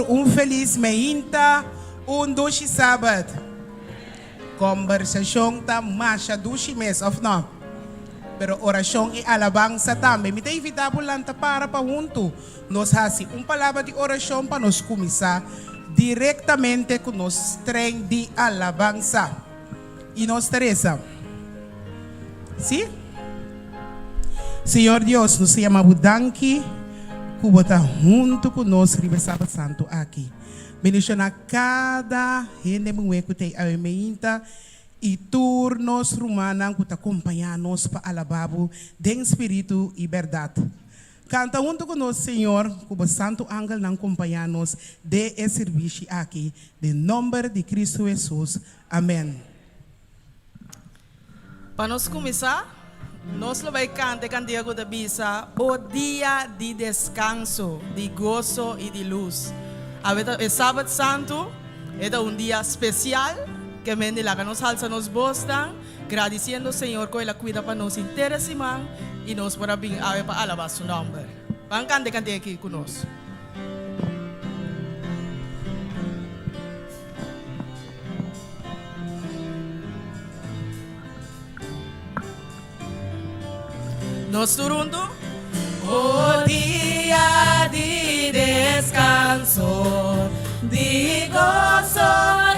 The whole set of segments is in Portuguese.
Senhor, feliz meinta, doce sábado. Conversação tá macha doce mês, of não? Pero oração e alabança também. Me tem invitar para junto. Nós hasi palavra de oração para nós começar diretamente com nosso trem de alabança. E nós, Teresa. Sim? Senhor Deus, nos chamamos danke, que está junto conosco, Ribeiro Sábado Santo aqui. Beniciona cada gente que tem a meinta e turnos rumanos que acompanham-nos para alababo de espírito e verdade. Canta junto conosco, Senhor, que o Santo Ángel nos acompanha-nos de esse serviço aqui, em nome de Cristo Jesus. Amém. Para nós começar, nós vamos cantar cantigo da Bisa, o dia de descanso, de gozo e de luz. É Sábado Santo, é dia especial, que mende lá que nos alza nos bostan, agradecendo ao Senhor que Ele cuida para nós inteira semana e nós para vir para alabar seu nome. Vamos cantar aqui conosco. Nós turando. O dia de descanso, de gozo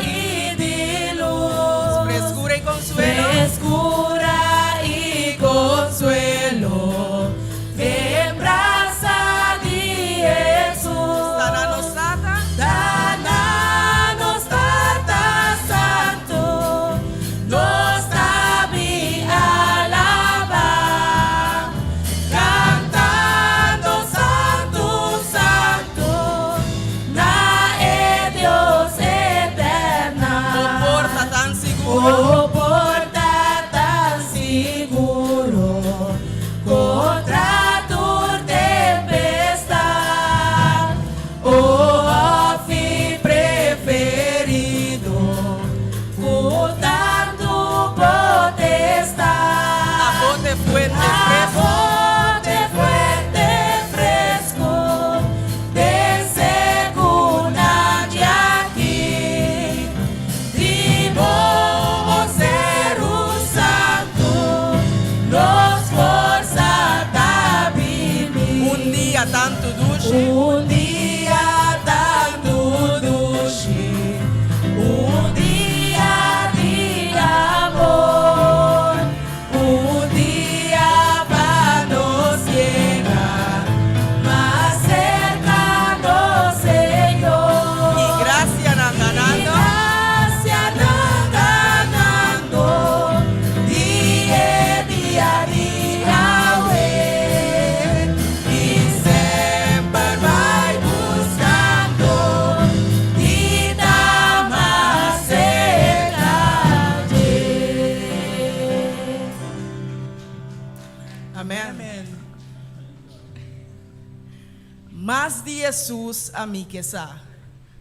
e de luz, Frescura e consuelo. frescura e consuelo, lembrança de Jesus, Dá-nos nada. dá-nos tata santo, nos sabe alabar, cantando santo, santo, na é Deus eterna. Porta tan seguro. O porta tan seguro contra tua tempestade. O off preferido, o tanto potestade. A bote fuerte, A fresco. bote fuerte, fresco, de segunda de aqui. Tribo ser o santo, nos força da Bíblia. Dia tanto dulce. Dia tanto dulce, dia de amor, dia para nos llegar mais cerca do Senhor. Y gracia na ganando. Gracia não ganando, dia de Yahweh, e sempre vai buscando e dá mais verdade. Amén. Amém. Más de Jesús a mí que sa.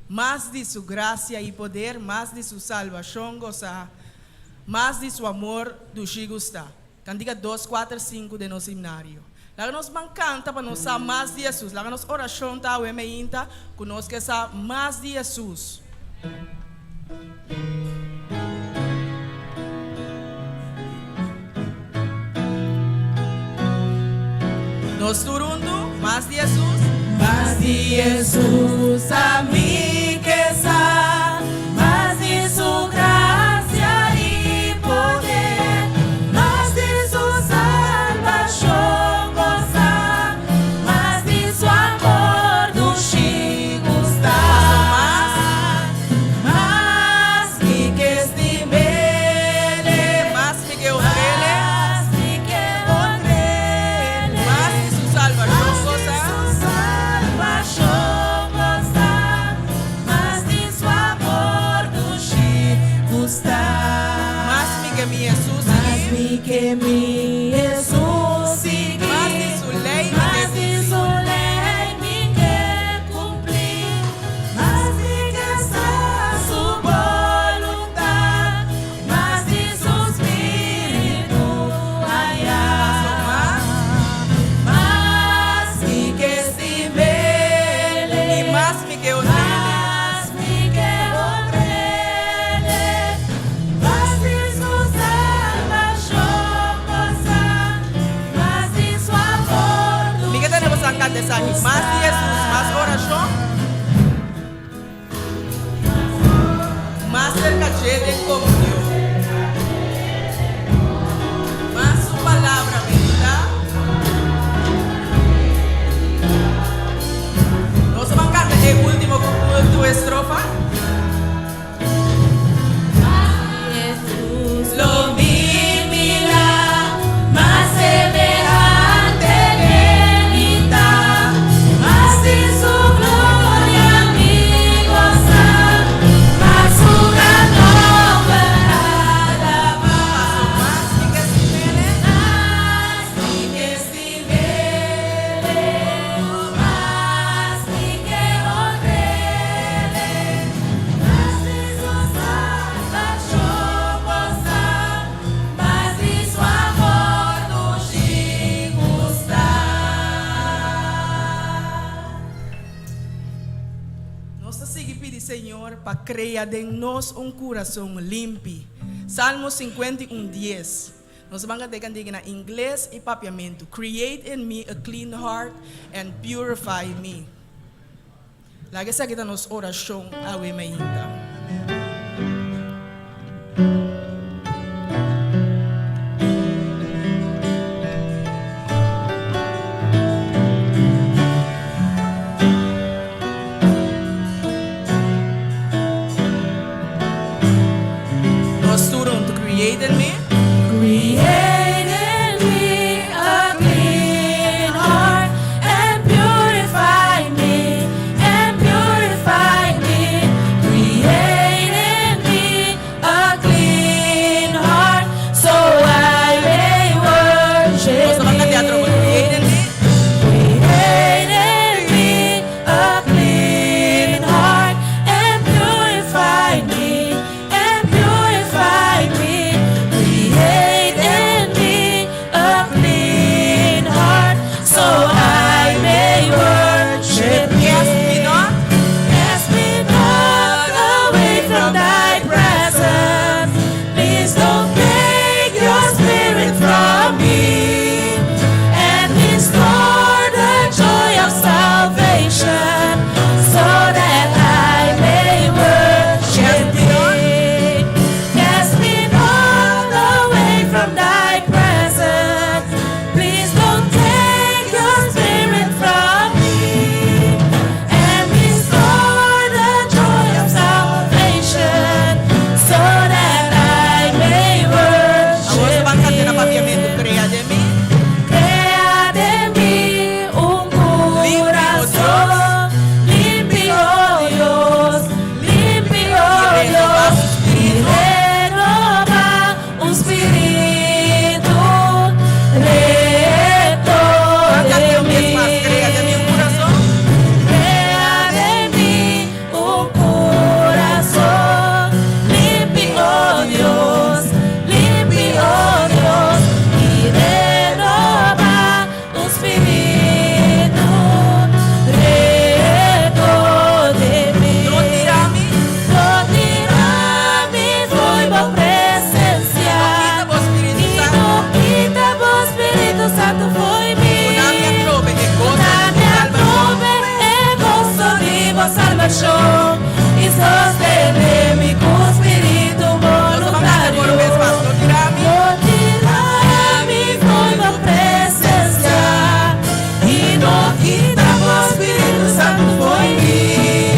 Más de su gracia y poder, más de su salvación gozar, más de su amor dushi gusta. Cantiga 2, 4, 5 de nuestro seminario. Laga nos mancanta para nos sa más de Jesús. Laga nos oración ta we meinta, conosca sa más de Jesús. Nos turundo, más de Jesús. Mas de Jesus a mim que sa, mas de sua graça e poder, mas de sua salvação gozar, mas de seu amor do Chico está, mas que estimele, Más que ofrele, mas que orele, más de su salvación gozar. Más que mi Jesús y que mi Jesús sigue, más de su ley mas que de sua lei ninguém cumprir, mas de que está sua voluntade, mas de seu espírito allá, mas que estimele, y más que odie. estrofa. Jesús lo mira, más semejante de vida, más sin su gloria mi gozar, más su gran nombre alabar. Más y que si viene. Más y que si vele, más y que ordene, más de su salvación gozar, más de su amor nos gustar. Nós seguimos pedir, Senhor, para criar em nós coração limpo. Salmo 51:10. Nós vamos cantar na inglês e papiamento. Create in me a clean heart and purify me. Lagi sa kita nos oração awe mainda. Nós turun to create in me. Create in me a clean heart and purify me, and purify me. Create in me a clean heart so I may Nós worship vamos cantar teatro. Create in me. Create in me a clean heart and purify me, and purify me. Create in me a clean heart so I may worship Yes, we you. know. Cast me not away from thy presence. Please don't take your spirit from me. And restore the joy of salvation so that I may worship thee. Cast me not away from thy presence. Please don't take your spirit from me. And restore the joy of salvation so that I may Vamos a cantar na worship papiamento. thee. Create in me. Crea de mí un corazón limpio, Dios, limpio, Dios, y renova un espíritu recto Cántale de un vez más. mí. Create en mí un corazón. Crea de mí un corazón limpio, Dios, limpio, Dios, y renova un espíritu recto de mí. No tirami. No tirami voy presencia, No quita vos, Espíritu y Santo. no quita vos, Espíritu Santo, foi mí. Una mia trove e gozo Na di minha salvação. nube é gozo de vossa salvação, e sostener-me com o Espírito Nós vamos cantar por vez mais. voluntário. No tirami. No tirarme foi tua presença, e no quita vos, Espírito Santo, foi mim.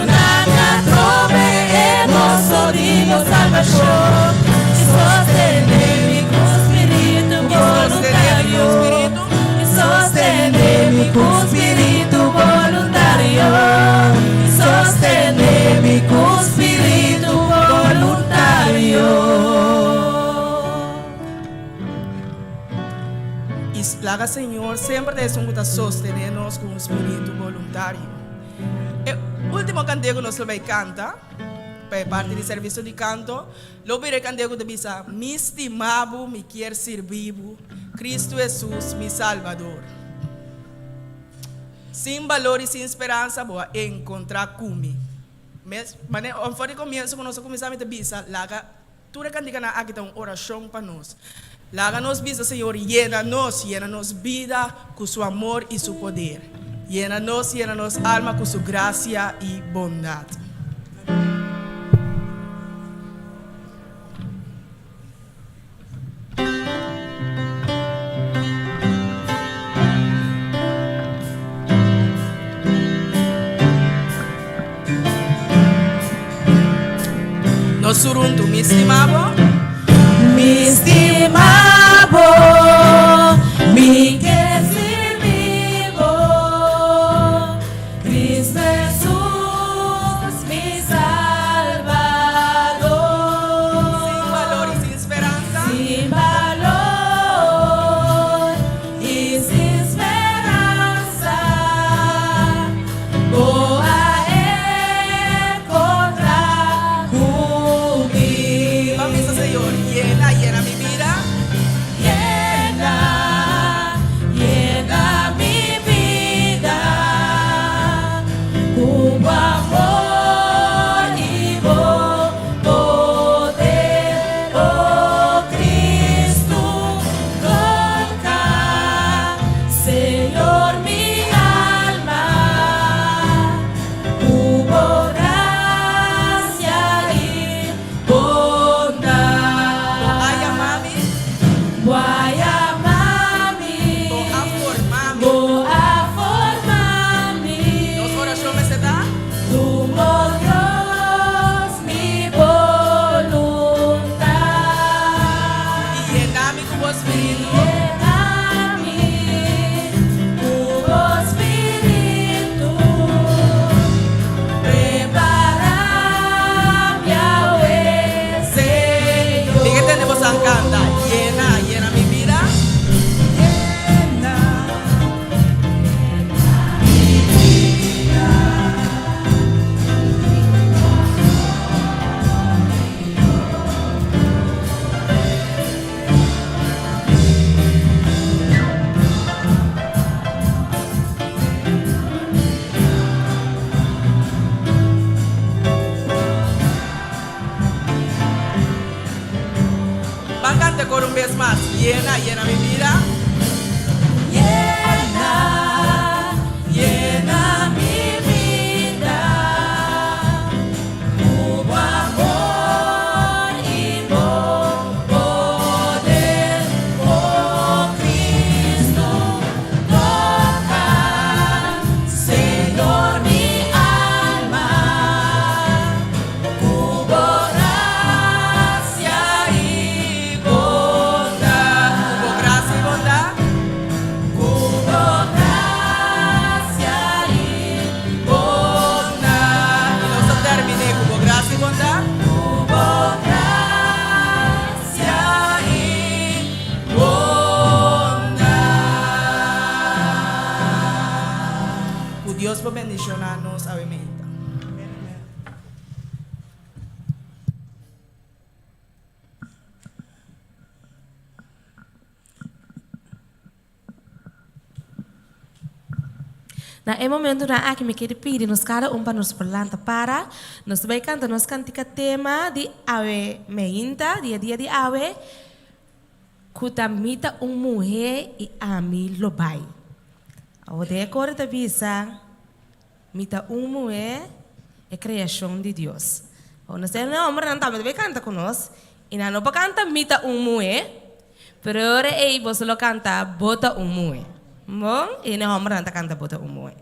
Na minha trove é gozo de vossa salvação, e sostener-me com o Espírito voluntário. E sostener-me com o espírito voluntário. E sostener-me com o espírito voluntário. Plaga, Senhor, sempre deixa um sostener-nos com o espírito voluntário. O último cantigo nós vai cantar, para parte do serviço de canto, lo virei cantigo de bisa, mi estimado, me quer servir, Cristo Jesus, mi Salvador. Sem valor e sem esperança, boa encontrar comigo. Mas, fora de começo, quando nós começamos a bisa, laga, tudo cantiga na aqui uma oração para nós. Laga nos bisa, Senhor, llena-nos vida com seu amor e seu poder. Llena-nos alma com sua graça e bondade. No suruntu, mi estimabo. Mi estimado, mi que vivo, Cristo Jesús, mi Salvador. Sin valor y sin esperanza. Sin valor y sin esperanza, voy a encontrar jubilación. Vamos, Señor, llena, llena mi vida. Llena, llena mi vida con tu amor y poder, oh Cristo, toca, Señor, mi alma, tu gracia y bondad. Ay, mami, Guaya mami, to amor, mami. boa formami, Nos oraciones se da. tu Dios mi voluntad. Y llena mi tu espíritu. Lléname, tu espíritu, prepara-me a Señor. ¿Y qué tenemos a cantar? Llena, llena mi vida. Van a cantar con un vez más. Llena, llena mi vida. Llena, llena mi vida, tu amor y poder, oh Cristo, toca, Señor, mi alma, tu gracia y bondad. Con gracia y bondad. Gracia y bondad, Y no se termine como gracia y bondad. gracia y bondad. Que Dios va a bendicionarnos a mi vida. Na é momento na aqui me quer pedir nos cada para nos planta para nos vai cantar nos cantica tema de ave meinta dia de ave kutamita mulher e ami lobai. O decor da visa mita mulher é criação de Deus. O nós não homem não vai cantar conosco e não para cantar mita mulher, pero ora ei você lo canta bota mulher. Bom, e não homem não canta bota mulher.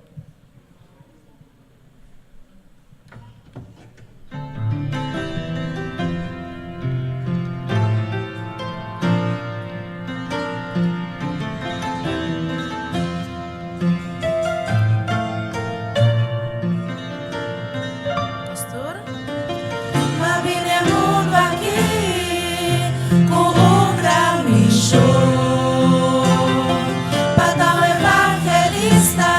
Ma viene mundo aqui com gran missão para dar evangelista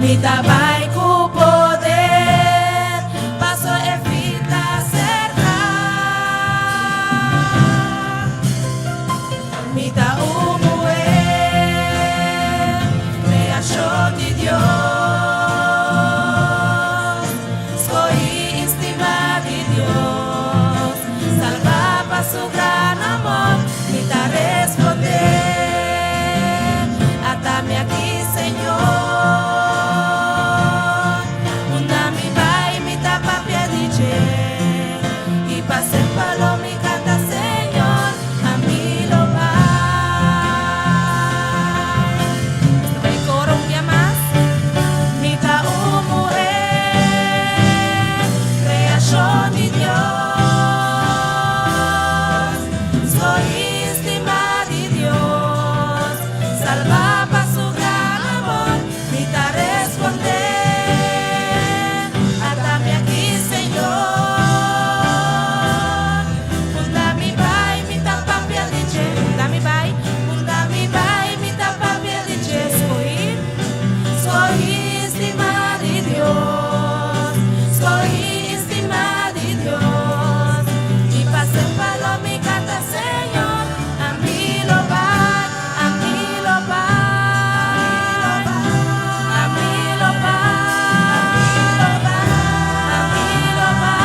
mi tabay ku poder, paso e vida cerca, mi ta creación de Dios, escogí estima de Dios, salva para su gran amor, mi ta responder, atame aquí Señor, unda mi bai, mi ta papia dice, y pase palo mi canta Señor, a mí lo va. De Dios, soy estima de Dios, salva para su gran amor, mi ta responder, atame aquí Señor, unda mi bai, mi ta papia dice, unda mi bai, mi ta papia dice, soy estima de Dios, soy Señor, a mí lo va, a mí lo va, a mí lo va, a mí lo va,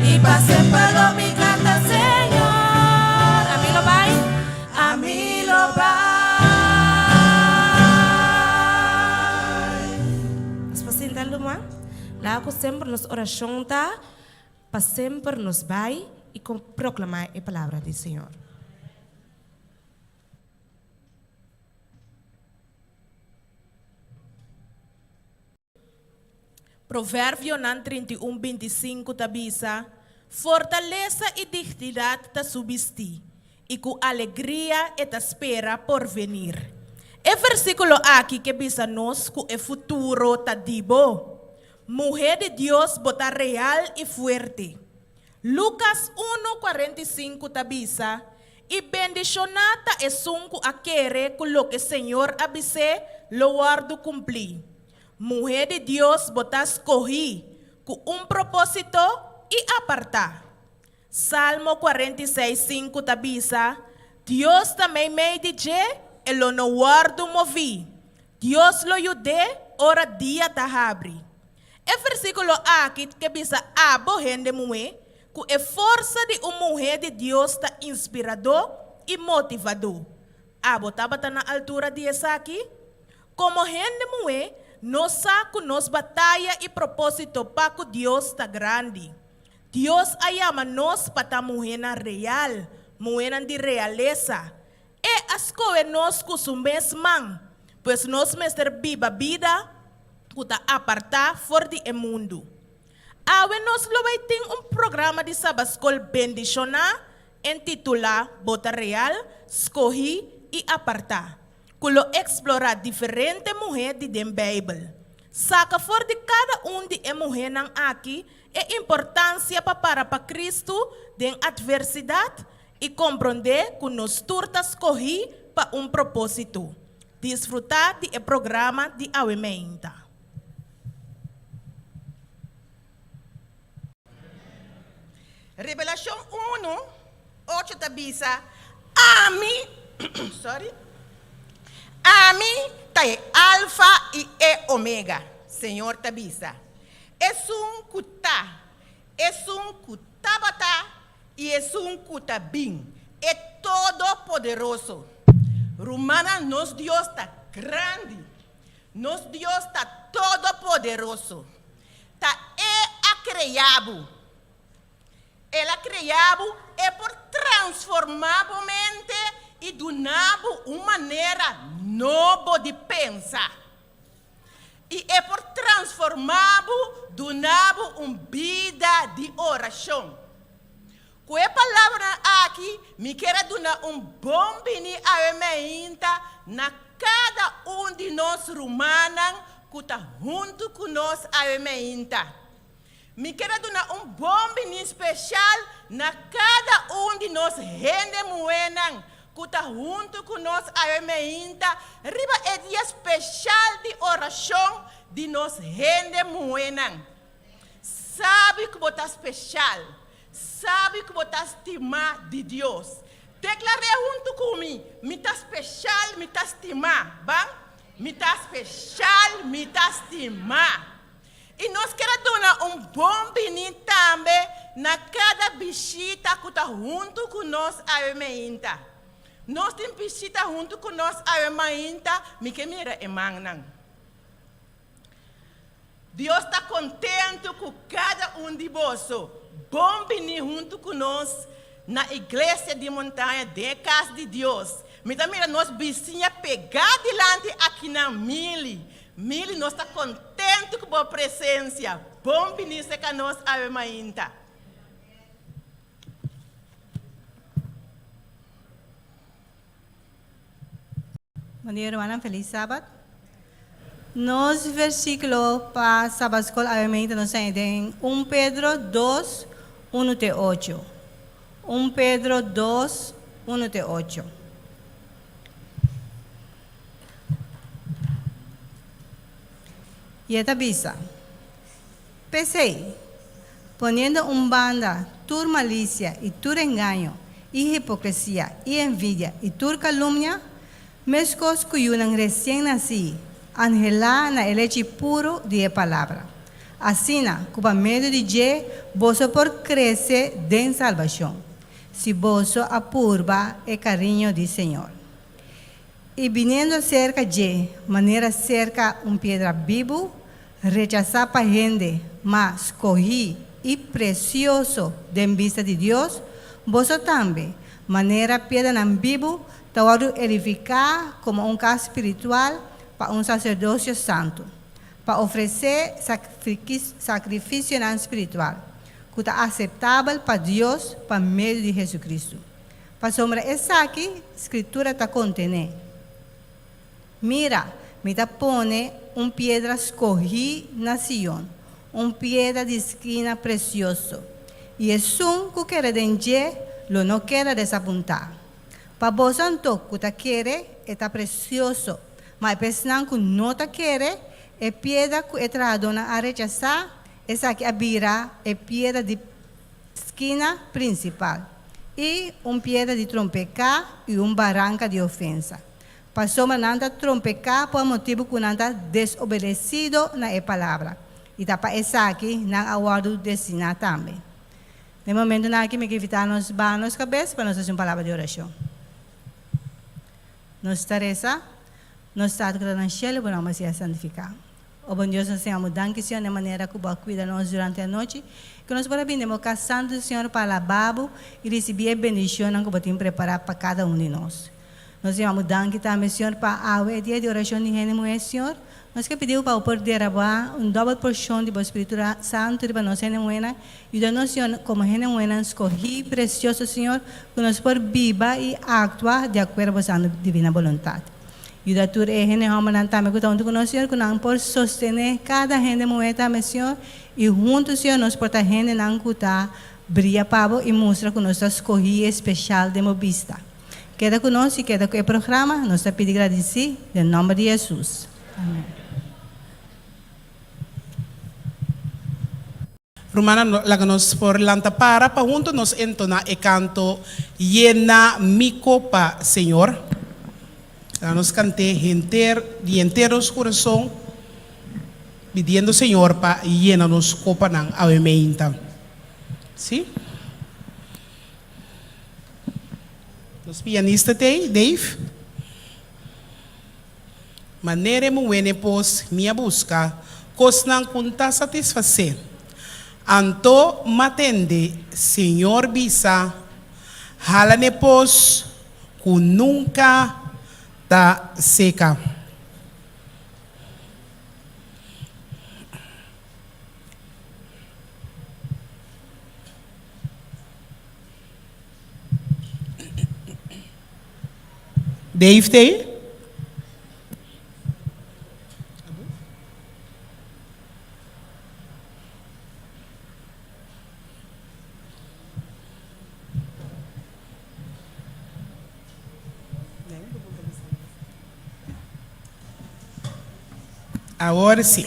y pase palo mi canta Señor, a mí lo va, a mí lo va. Después de luma, la hago siempre nos oración ta, para siempre nos va e proclamar a palavra do Senhor. Provérbio 31:25 tabisa, fortaleza e dignidade ta subsistir, e com alegria e ta espera por venir. É versículo aqui que bisa nos com o futuro ta dibo. Mulher de Deus bota real e fuerte. Lucas 1:45 tabisa, e bendicionata é sunco aquele com lo que o Senhor abise lo guardo cumprir. Mulher de Deus bota escorri com propósito e apartar. Salmo 46:5 tabisa, Deus também me diz, ele no guardo movi. Deus lo yude, ora dia ta abre. É versículo aqui que bisa abo rende mulher, com a força de uma mulher de Deus está inspirador e motivador. Abo estava na altura de essa aqui? Como rende mulher, nós saco nos batalha e propósito para que Deus está grande. Deus ama nós para mulher na real, mulher de realeza. E as coisas nós com o mesmo, pois nós mestre viva vida, que apartar fora do mundo. Awe nós vai ter programa de sabascol bendicionar, intitulado Bota Real, Escorri e Apartar. Culo explorar diferentes mulheres de den Bíblia. Saca fora de cada de mulher nan aqui é importância para Cristo den adversidade e compreender que nós turtas escorri para propósito. Desfrutar do programa de Awementa. Revelación 1:8 tabisa, a mí, a mí tae alfa y omega, Señor tabisa. Es un cutabata y es un cutabín, es todopoderoso. Romana nos Dios está grande, nos Dios está todopoderoso, está criado. Ela criado é por transformar a mente e donar uma maneira nova de pensar. E é por transformar, donar uma vida de oração. Com a palavra aqui, me quero donar bom bini a meinta na cada de nós romanos que está junto conosco a meinta. Me quero dar bom bini especial na cada de nós rende moenan que está junto conosco, a meinta, riba é dia especial de oração de nós rende moenan. Sabe que você especial, sabe que você estima de Deus. Declarei junto comigo, me tá especial, me tá estimar, bom? Me tá especial, me tá estimar. E nós queremos dar bom bem também na cada visita que está junto conosco a meinta. Nós temos visita junto conosco a meinta, me que mira emanang. Deus está contente com cada de vocês. Bom vir junto conosco na igreja de montanha, de casa de Deus. Mira, nós vizinhos pegar delante aqui na Mili. Mili, nós está contente com a presença. Bom vir ser conosco a mainta. Bom dia, hermana. Feliz sábado. Nos versículos para sábado escola, obviamente, nos tem 1 Pedro 2, 1-8. 1 Pedro 2, 1-8. Y esta visa. Pensei, poniendo banda, tu malicia y tu engaño, y hipocresía, y envidia, y tu calumnia, mescos cuyunan recién nací, angela na el leche puro de palabra. Asina, cuba medio de je, voso por crece den salvación. Si voso apurba el cariño del Señor. Y viniendo cerca je, manera cerca piedra vivo, rechazar pa gente, mas cogí y precioso de vista de Dios, voso también, manera piedra en vivo, tawadu edificar como casa espiritual para sacerdocio santo, para ofrecer sacrificio espiritual, que está aceptable para Dios por medio de Jesucristo. Para sombra esa aquí, escritura está contene. Mira, me te pone piedra escogí nación, piedra de esquina precioso, y es un que quiere denje, lo no quiere desapuntar. Para vos santo que te quiere, está precioso, mas personas que no te quiere, es piedra que tradona a rechazar, esa que abrirá es piedra de esquina principal, y piedra de trompecar y barranca de ofensa. Pasó mananda trompecar por motivo que nanda desobedecido na palavra. E tapa essa aqui na aguardo destinar também. No momento na que me evitar nos banos cabeça para nós fazer uma palavra de oração. Nos taresa, nos está que está no céu, para nós ser santificado. O bom Deus, nós temos danke, Senhor, de maneira que o cuida nós durante a noite. Que nós podemos vir casando, Senhor, para lavabo e receber a bendição que o tem preparado para cada de nós. Nós temos danke também, Senhor, para a dia de oração de Renemoé, Senhor. Nós que pedimos para o poder derrabar double porção de o Espírito Santo para nós, Renemoé. E da nós, Senhor, como Renemoé, escolhi precioso, Senhor, que nós por viva e actuar de acordo com a sua divina vontade. E da tua Renemoé também, que estamos com nós, Senhor, que nós por sostener cada Renemoé também, Senhor. E juntos, Senhor, nós por a gente não cutar, brilha pavo e mostra que nós escolhi especial de movista. Queda conosco e queda com o programa. Nós te pedimos agradecer, em nome de Jesus. Amém. Romana, laga nos por lanta para junto nos entona e canto llena mi copa, Señor. Nos cante de enteros corazón, pidiendo, Señor, para llena nos copa ng avementa. ¿Sí? Los pianistas Dave. Maneira muene pos minha busca, cos não conta satisfazer. Anto matende, Senhor bisa, halane pos, ku nunca ta seca. Dave tem? Agora sim.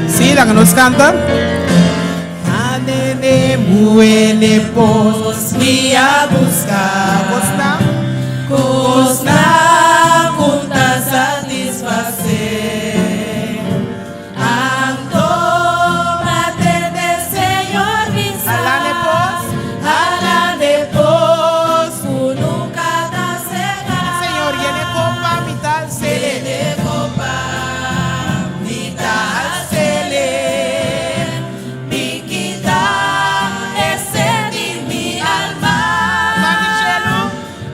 Sim, lá que nós canta. Anene muene pos me a buscar. Gostar? Gostar, conta satisfazer. Antoma de Senhor Alá depois, Ala depois, tu nunca dá cegar. Senhor, ele copa me dá sede. Ele copa, me dá cele, me quita esse de minha alma.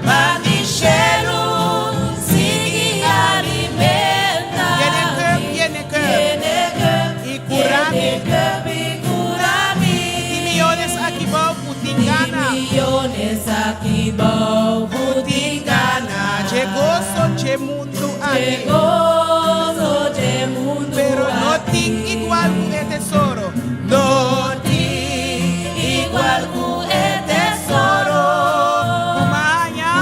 Banichelo, sigue alimenta. Ele e cura-me. Cura-me. E milhões aqui vão putingana. Milhões aqui vão putingana. Chegou só de mundo aqui. Gozo de mundo. Pero não tem igual com o tesouro. Não tem igual com o tesouro. Umanha,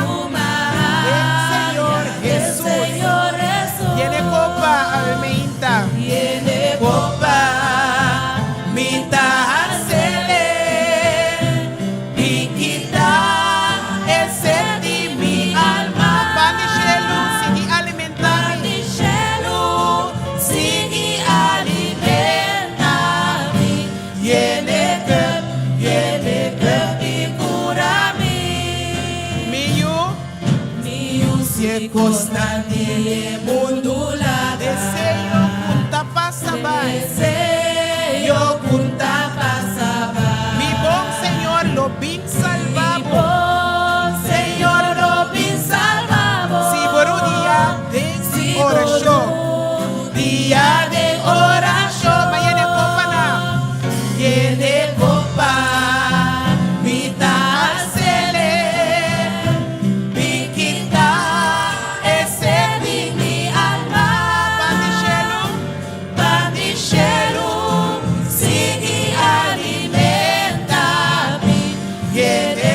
Senhor Jesus. Senhor Jesus. Ele copa aumenta. Ele copa, me dá cele, me quita esse de minha alma. Banichelo, sigue alimentar-me. Banichelo, sigue alimenta-me. Ele e cura-me. Meio Se constante mundo lá desejo punta passa vai. Desejo punta passava. Mi bom Senhor, lo bin salvavo. Bom Senhor, lo bin salvavo. Si por un día de oración. Dia de oração. Mañana copa na. Tiene copa, mi cele, mi quita ese de mi alma. Banichelo, sigue alimenta-me. Tiene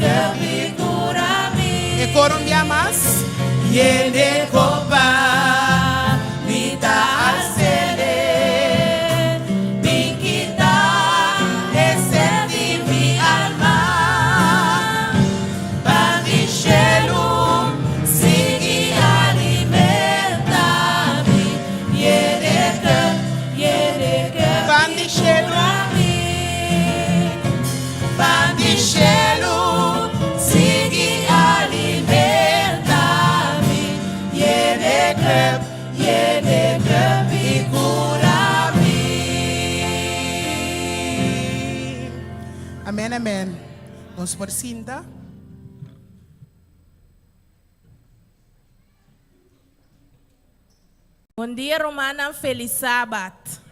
cup e cura-me. E coro un día más. Tiene copa, mi cele, mi quita ese de mi alma. Banichelo, sigue alimenta-me. Tiene cup Banichelo. Banichelo, sigue alimenta-me. Tiene cup e cura-me. Amén, amén. Vamos por cinta. Bom dia, Romana. Feliz sábado.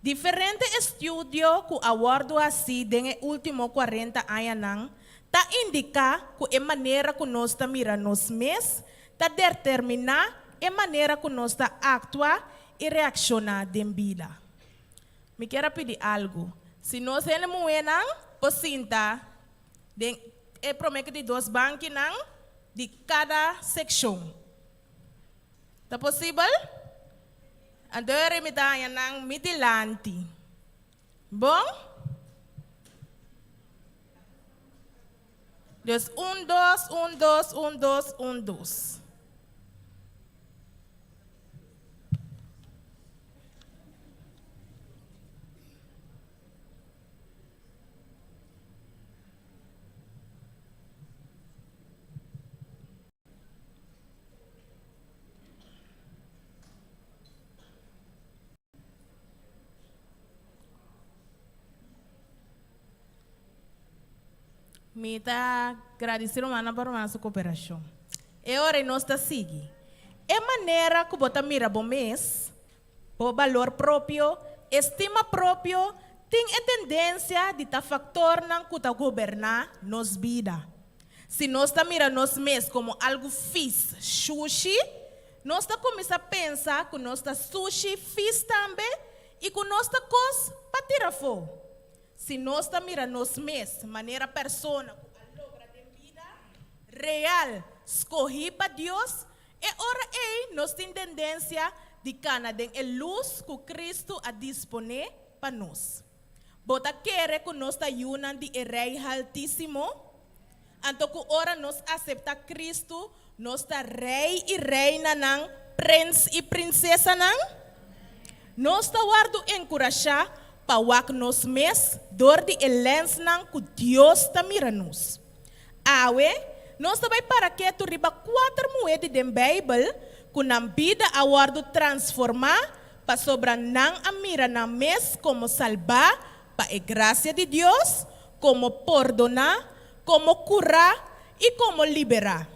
Diferente estudio que abordo assim den último 40 anos ta indica que a maneira que nós ta mira nos mes ta determinar a maneira que nós ta actuar e reaccionar dem vida. Me quero pedir algo. Se nós temos pocinta den promete de 2 banques de cada seção. Tá possível? Andare mi tayo ng mitilanti. Bom? Deus, 1, 2, 1, 2, 1, 2, 1, 2. Me está agradecendo para a sua cooperação. E ora nós está seguindo. É maneira que você mira bom mês, por valor próprio, estima próprio, tem a tendência de tá factor não que tá governar nos vida. Se nós tá mira nós mesmos como algo fiz, sushi, nós tá começa a pensar que nós tá sushi fiz também e que nós tá cos para tirar fogo. Se nós tá mira nós mesmos, maneira persona, a logra de vida real, escolhi para Deus, e ora nós tem tendência de cana den a luz que Cristo a dispone para nós. Bota querer que nós tá yunan de Rei Altíssimo. Então, que ora nós aceita Cristo, nós tá rei e reina nang, prince e princesa nang. Nós tá guardo encorajar para wak nós mes, dor de elens nang que Deus tá mira nos. Awe, nós tá vai para que tu riba 4 moedas de Bible, que na vida a guardo transformar, para sobra nang a mira na mes como salvar, para a graça de Deus, como perdonar, como curar e como liberar.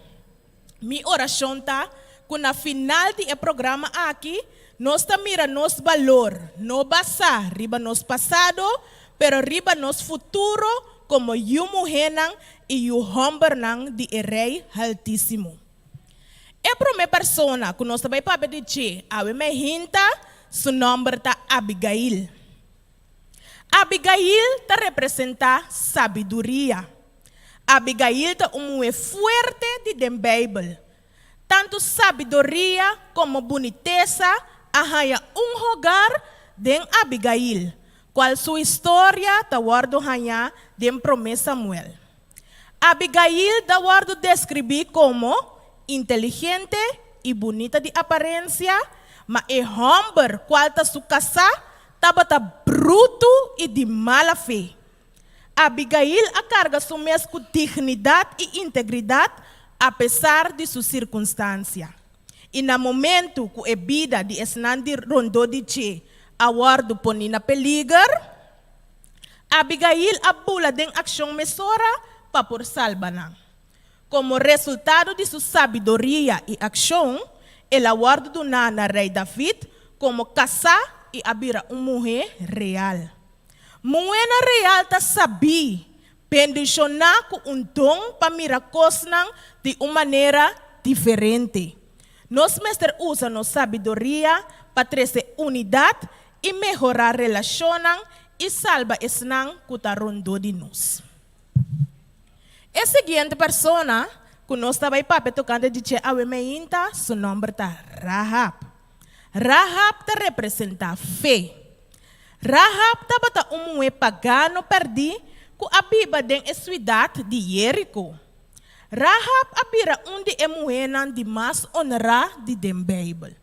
Mi oração tá que na final do programa aqui nós tá mira nos valor, no basa riba nos passado, pero riba nos futuro como you mujenan e you hombernan de Rei Altíssimo. É a primeira persona que nós vai para dizer, a me hinta, seu nome tá Abigail. Abigail tá representa sabedoria. Abigail é uma mulher forte de Bíblia. Tanto sabedoria como boniteza arranha lugar de Abigail, qual sua história está guardo arranha de promessa Samuel. Abigail está guardo descrever como inteligente e bonita de aparência, mas é homem qual está sua casa estava bruto e de mala fé. Abigail a carga sua mesma com dignidade e integridade, apesar de sua circunstância. E no momento que a vida de Esnandi rondou de che, a guardo poni na peligro, Abigail abula den ação mesora para por salvar. Como resultado de sua sabedoria e ação, ela guardo do na rei David como casa e abira uma mulher real. Mulher real ta sabi, pendicionar com dom para miracos de uma maneira diferente. Nós mestre usa nossa sabedoria para trazer unidade e melhorar a relação e salvar esnang que está rondando de nós. A seguinte pessoa que nós estava para tocando de che awemeinta, seu nome está Rahab. Rahab te representa fé. Rahab estava um pagano perdi que abiba den cidade de Jerico. Rahab abira onde é moena de mais honra de den Bible.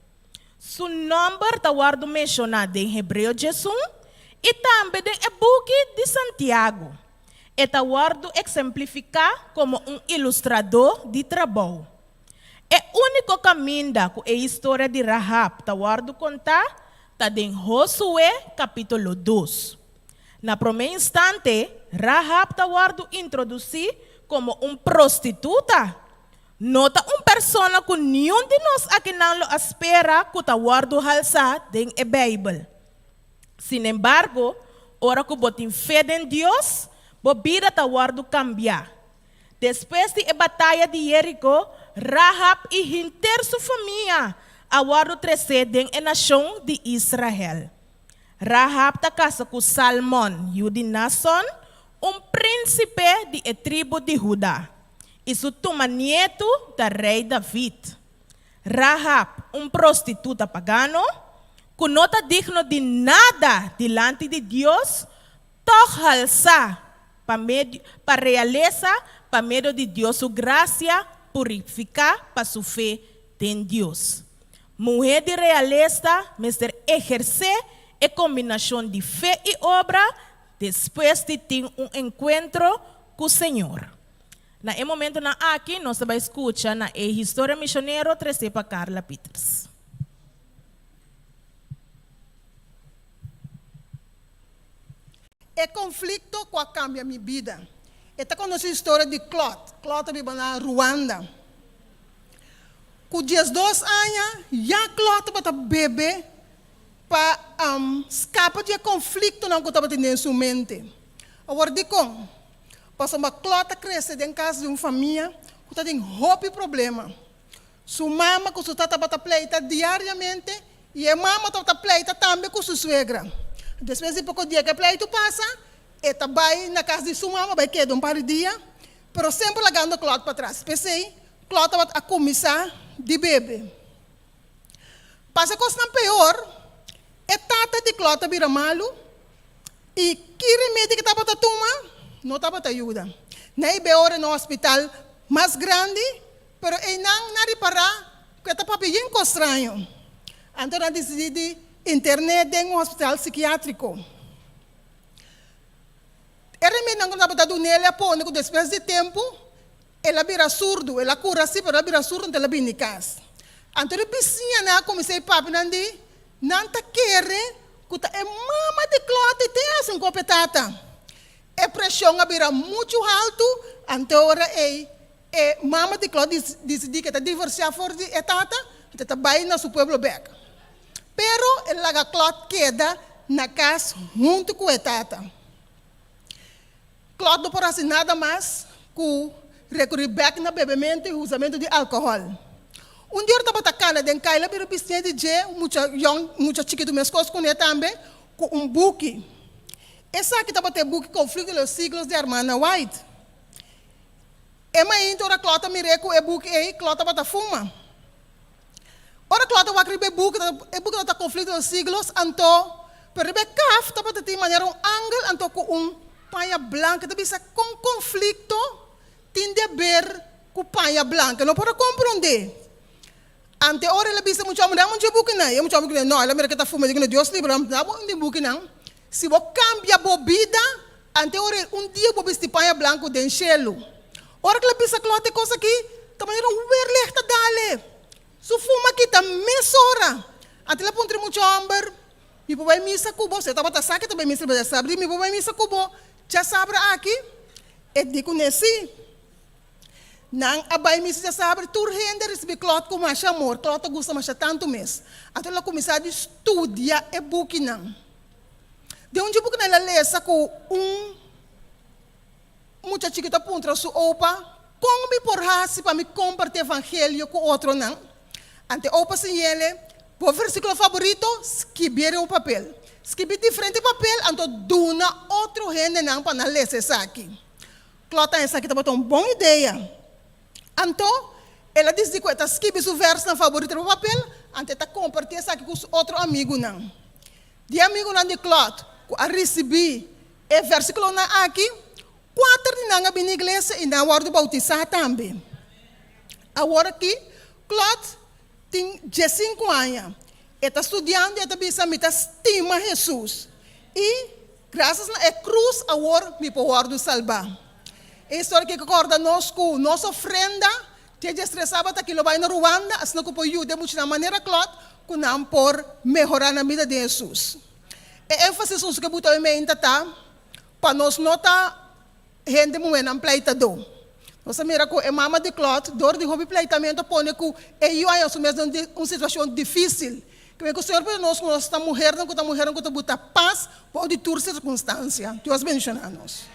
Seu nome está guardo mencionado em Hebreu Jesus e também em book de Santiago. Está guardo exemplificar como ilustrador de trabalho. É o único caminho que a história de Rahab está guardo contar está em Josué capítulo 2. Na primeiro instante, Rahab está guardo introduzir como prostituta. Nota pessoa que nenhum de nós aqui não espera que está guardo halsa em a Bíblia. Sin embargo, ora que botem fé em Deus, a vida está guardo cambiar. Depois da batalha de Jerico, Rahab e inteira sua família aguardo trecedem a nação de Israel. Rahab está casa com Salmão, de Nason, príncipe de tribo de Judá. E seu nieto da rei David. Rahab, prostituta pagano, que não está digno de nada diante de Deus, toca para realeza, para meio de Deus, sua graça, purificar para sua fé em Deus. Mulher de realeza, mas exercer a combinação de fé e obra, depois de ter encontro com o Senhor. Na momento aqui, nós vamos escutar a história missionária trazida para Carla Peters. É conflito que cambia minha vida. Esta conhece a história de Claude. Claude vive na Ruanda. Com 12 anos, já Claude bata bebê para escapar de conflito não que estava tendo em sua mente. Agora, de como? Passa uma clota crescer em casa de uma família que tem roupa e problema. Sua mama com sua tata bata pleita diariamente e a mama bata pleita também com sua suegra. Depois de pouco dia que o pleito passa, ela vai na casa de sua mama, vai quedar par de dia, mas sempre lagando clota para trás. Pensei, clota vai a começar de bebê. Passa coisa não pior, a tata de clota vira malo e que remédio que estava a tomar, não estava a ajuda. Nem beora no hospital mais grande, pero não reparar que estava bem estranho. Então, eu decidi internet em um hospital psiquiátrico. O remédio não estava dando nele, apoio que depois de tempo, ela vira surdo, ela cura assim, pero ela vira surdo, então ela vem de casa. Então, eu pensei, comecei a papo, não está querendo, que é mama de clota e tem assim com a petata. A pressão vira muito alto, então agora mama de clota decidi que está divorciar fora de tata, então vai na seu pueblo back. Pero ela clota queda na casa junto com a tata. Clota não pode fazer nada mais que recorrer back na bebimento e usamento de álcool. Um dia eu estava atacando dentro de casa, eu pensei de muito chiquito, minhas coisas com ele também, com um book. Essa aqui estava tendo book Conflito dos Siglos de Armana White. E mais então a clota me reco e book e clota bata fuma. Ora clota vai escrever book, e book está Conflito dos Siglos, então, per caf estava de maneira ângulo, então com paia branca, também com conflito, tem de ver com paia branca, não pode compreender. Ante ora ela bisa muito amor, muito book não, eu muito amor não, ela me está fumando, digo Deus livre, não de book não. Se você cambia a bebida, ante ora dia você veste paia branco de enchelo. Ora que ela bisa clota coisa aqui, também era verlechta dale. Se fuma aqui tá mesora. Ante ela pontre muito amor, me vai missa cubo, você estava saque também missa para saber, me vai missa cubo, já sabe aqui, é de conhecer. Nang abay mi sa saber turhender receber clot com mais amor, clot gusta mais tanto mês. Até ela começar a estudar e book não. De onde book ela lesa com muita chiquita puntra su opa, como me porrasi para me compartilhar evangelho com outro não. Ante opa se ele, o versículo favorito, escrever um papel. Escrever diferente papel, então duna outro rende não para não ler essa aqui. Clota essa aqui tá botando uma boa ideia. Então, ela disse que ela escreve o verso na favorita do papel, então ela compartilha isso aqui com outro amigo não. De amigo não de Clot, a receber o versículo na aqui, 4 de não na igreja e na hora de bautizar também. Agora aqui, Clot tem 15 anos, está estudando e está pensando que estima Jesus. E, graças a cruz, agora me pode salvar. A história que acorda nós com nossa ofrenda, que já estressava que vai na Ruanda, assim que pode ajudar muito na maneira clot, que não por melhorar na vida de Jesus. E ênfase nos que botou em mente tá, para nós notar gente muito na pleitador. Nossa mira com a mama de clot, dor de hobby pleitamento põe que eu assumimos uma situação difícil. Que o Senhor para nós, quando está mulher, não está botar paz, pode ter circunstância. Deus abençoe a nós.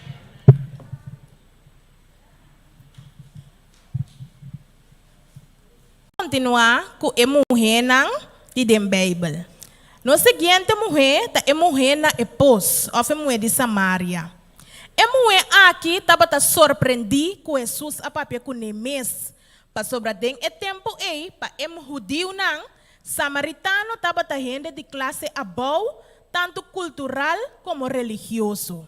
Continuar com a mulher de den Bible. No seguinte mulher, a mulher na Epos, a mulher de Samaria. A mulher aqui estava surpreendida com Jesus a papel com Nemes. Para sobre den e tempo aí, para judeu não, samaritano estava gente de classe abau, tanto cultural como religioso.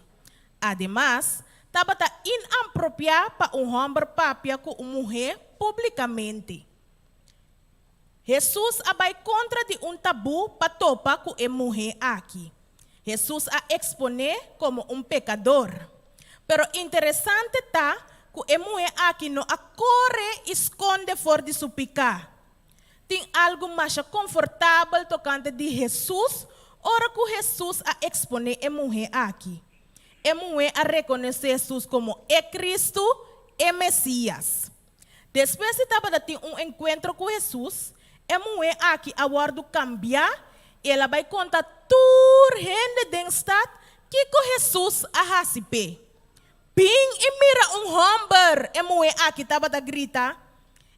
Además, estava inapropriado para homem papel com uma mulher publicamente. Jesus vai contra de tabu para topar com a mulher aqui. Jesus a exponer como pecador. Pero interessante está que a mulher aqui não corre e esconde fora de seu pecado. Tem algo mais confortável tocante de Jesus, ora que Jesus a exponer a mulher aqui. A mulher a reconhecer Jesus como Cristo e Messias. Depois de ter um encontro com Jesus, a mulher aqui aguardo cambiar ela vai contar tur gente den stad que com Jesus a hasipe. Ping e mira homber e moe aqui tava da grita.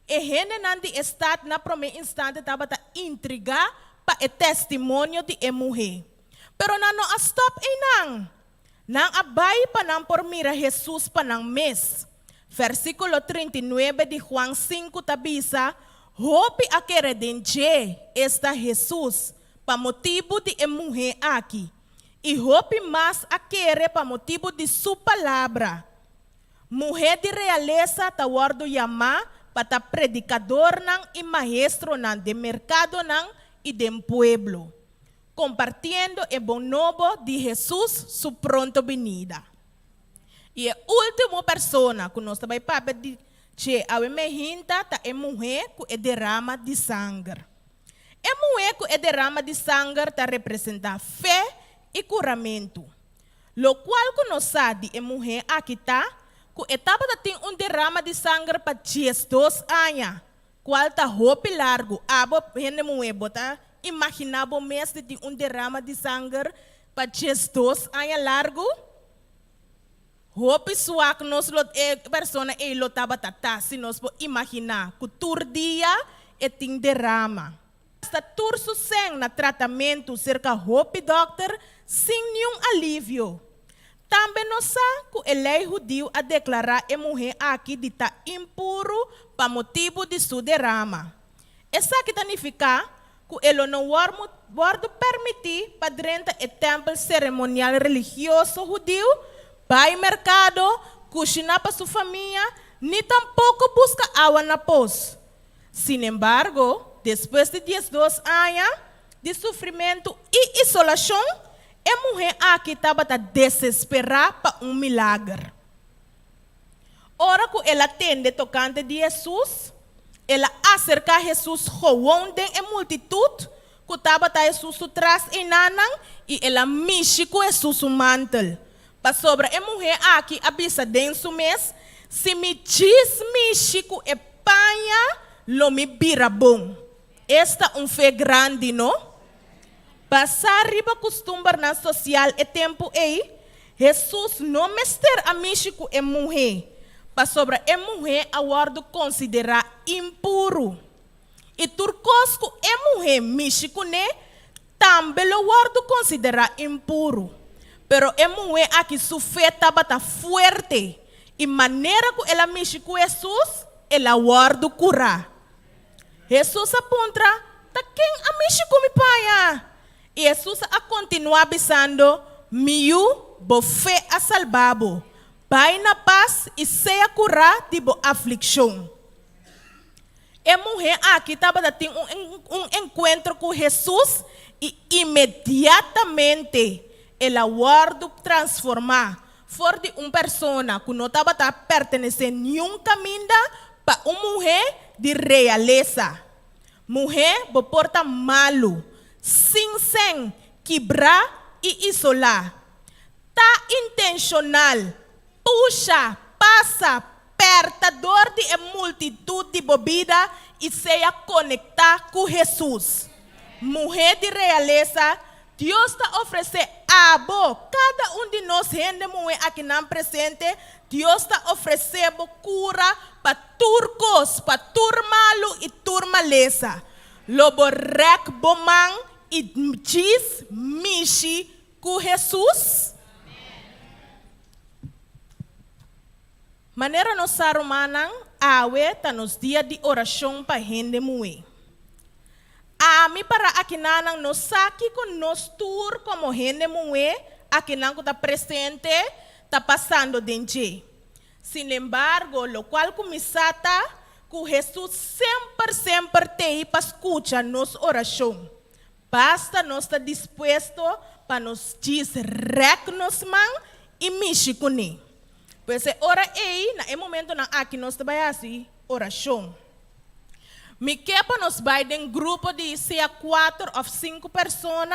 E gente nandi estad na primeiro instante tava da intriga pa e testemunho de e mulher. Pero na no a stop e nang abay pa nang por mira Jesus pa nang mes. Versículo 39 de Juan 5 tabisa, hope a queredenche esta Jesus pa motivo de e mulher aqui. E hope mais a querer pa motivo de sua palavra. Mulher de realeza ta wardo yama para predicador nang e maestro nang de mercado nang e de pueblo, compartiendo el bom novo de Jesus su pronto venida. E a última persona que nós vai para de che a me hinta ta é mulher que é derrama de sangue. É mulher que é derrama de sangue ta representa fé e curamento. Lo qual que nós sabe é mulher aqui tá que etapa da tem derrama de sangue para 2 anos. Qual tá roupa largo, abo gente mulher bota imaginava mês de tem derrama de sangue para 2 anos largo. Roupa suak nós lot persona e lo taba tata se nós po imaginar que tur dia e tem derrama. Esta tur suseng na tratamento cerca roupa doctor sem nenhum alívio. Também nós sabemos que a lei judia a declarar a mulher aqui de estar impuro para motivo de sua derrama. Essa que significa que ele não pode permitir para dentro do templo cerimonial religioso judio, para o mercado, cozinhar para sua família, nem tampouco busca água na poço. Sin embargo, depois de 12 anos de sofrimento e isolação, a mulher aqui estava desesperada para milagre. Ora que ela atende tocante de Jesus, ela acerca a Jesus com a multidão que estava Jesus atrás e nanang e ela mexe com Jesus o mantel. Para sobre a mulher aqui abisa dentro mês, se me diz mexe com a panha, lo me vira bom. Esta fé grande, não? Passar riba costumar na social e tempo aí, Jesus não mester a mexer com a mulher. Para sobre a mulher, a guardo considerar impuro. E turcos que a mulher mexe com ele, também o guardo considerar impuro. Pero a mulher aqui sufeta bata forte. E maneira que ela mexe com Jesus, ela guarda curar. Jesus aponta, tá quem a mexe com meu pai? E Jesus a continuar avisando, miu, bo fé a salvabo, pai na paz e seja curar de bo aflição. A mulher aqui estava tendo encontro com Jesus e imediatamente ela guarda transformar for de persona que não estava pertencendo a nenhum caminho para uma mulher de realeza. Mulher bo porta malo, sem quebrar e isolar. Tá intencional, puxa, passa, pertador de multidão de bebida e seja conectar com Jesus. Mulher de realeza, Deus está oferecendo a cada de nós, gente mulher aqui não presente, Deus está oferecendo cura para turcos, para turmalo e turmaleza. Lobo rec bomang e diz mishi com Jesus. Maneira nossa romana, awe tá nos dias de oração para gente mulher. A mim para aqui nanang nos saque com nos tour como gente mulher, aqui nango tá presente, tá passando dentro. Sin embargo, lo qual começata que Jesus sempre tem para escutar nos oração. Basta nós estar disposto para nos dizer nos man e mexer com ele. Pois é hora aí, na momento na aqui nós trabalhamos assim oração. Me quepa nos vai em grupo de 4 ou 5 pessoas,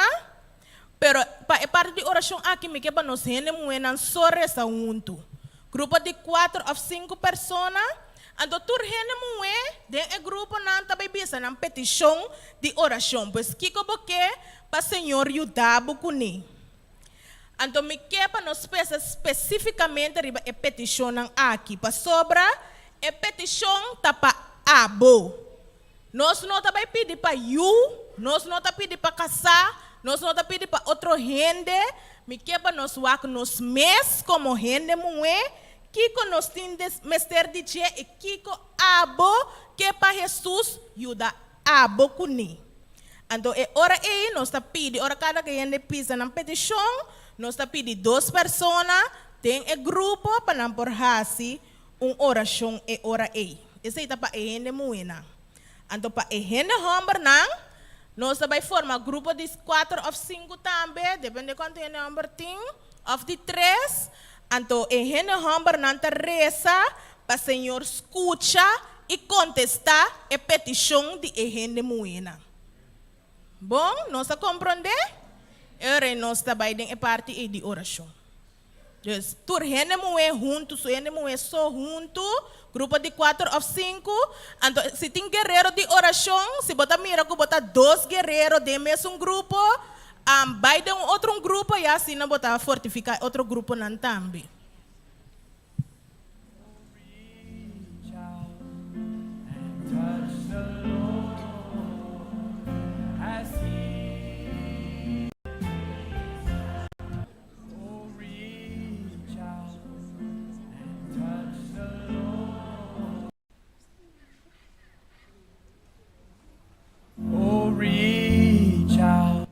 pero para parte de oração aqui me quepa nos rende muito só resta junto. Grupo de 4 ou 5 pessoas, Ando turhene mué, den e grupo nan tabai bisa nan petição de oração. Pois kiko boque para Senhor ajudar bucuni. Ando me quepa nos peça especificamente riba e petição nan aqui. Para sobra e petição tapa abo. Nós não tabai pedir para you, nós não tá pedir para casar, nós não tá pedir para outro gente. Me quepa nos wak nos mes como gente mué. Kiko nos tindes mester de che e kiko abo que para Jesus ajuda abo kuni. Então é hora aí nós tá pedi hora cada que gente pisa na petição nós tá pedi 2 pessoas tem e grupo para não por hasi oração e hora aí. Esse tá para gente muina. Então para gente homem não nós tá vai formar grupo de 4 ou 5 também depende de quanto gente homem tem of de 3. Então, é gente homem nanta reza para o Senhor escutar e contestar a petição de gente muina. Bom, nós compreender? Agora nós também é parte de oração. Então, tur gente mué junto, gente mué só junto, grupo de 4 ou 5. Então, se tem guerreiro de oração, se botar mira que botar 2 guerreiros de mesmo grupo, vai de outro grupo e assim não botar fortificar outro grupo não também. Oh, reach out.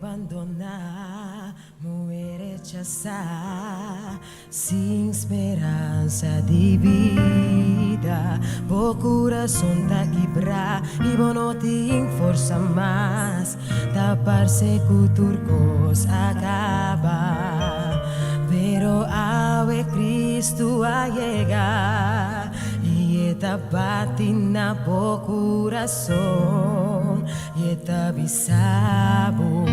Abandonar, moer rechazar, sin esperanza de vida. O corazón ta quebrar y vos no tienes fuerza más. Taparse con turcos acaba, pero ave Cristo a llegar. Y esta patina por corazón y esta bisabo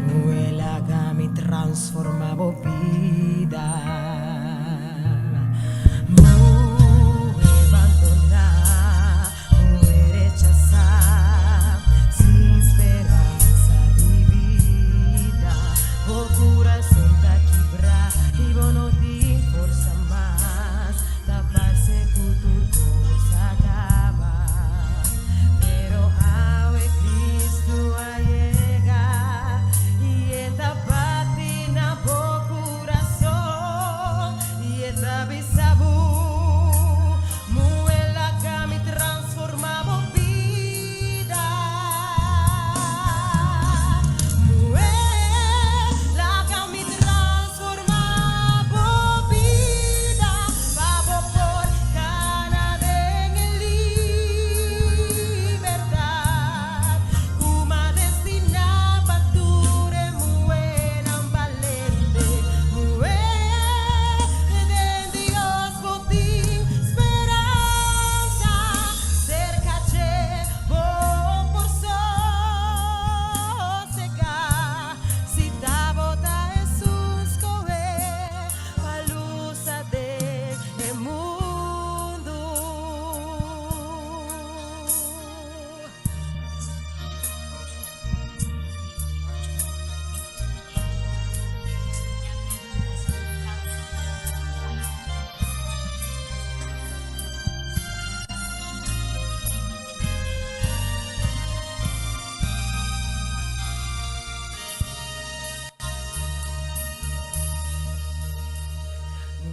muela que me transformaba vida. Muy abandonar, muy rechazar, sin esperanza de vida. O corazón está quebrar y vos no tienes fuerza más. Taparse con turcos acaba, pero ave Cristo a llegar y esta patina por corazón y esta bisabú muela que me transformaba vida. Muela que me transformaba vida. Vamos por Canadá en libertad. Uma destina pature muera valente. De Dios botín esperanza. Cerca llevo por sosegar. Si ta bota Jesús coge pa luz de mundo. No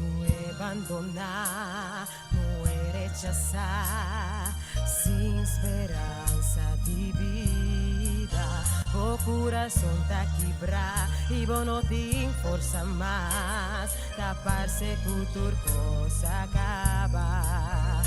abandonar, no rechazar, sin esperanza de vida. O corazón ta quebrar y vos no tienes fuerza más. parece cultura cosa acaba,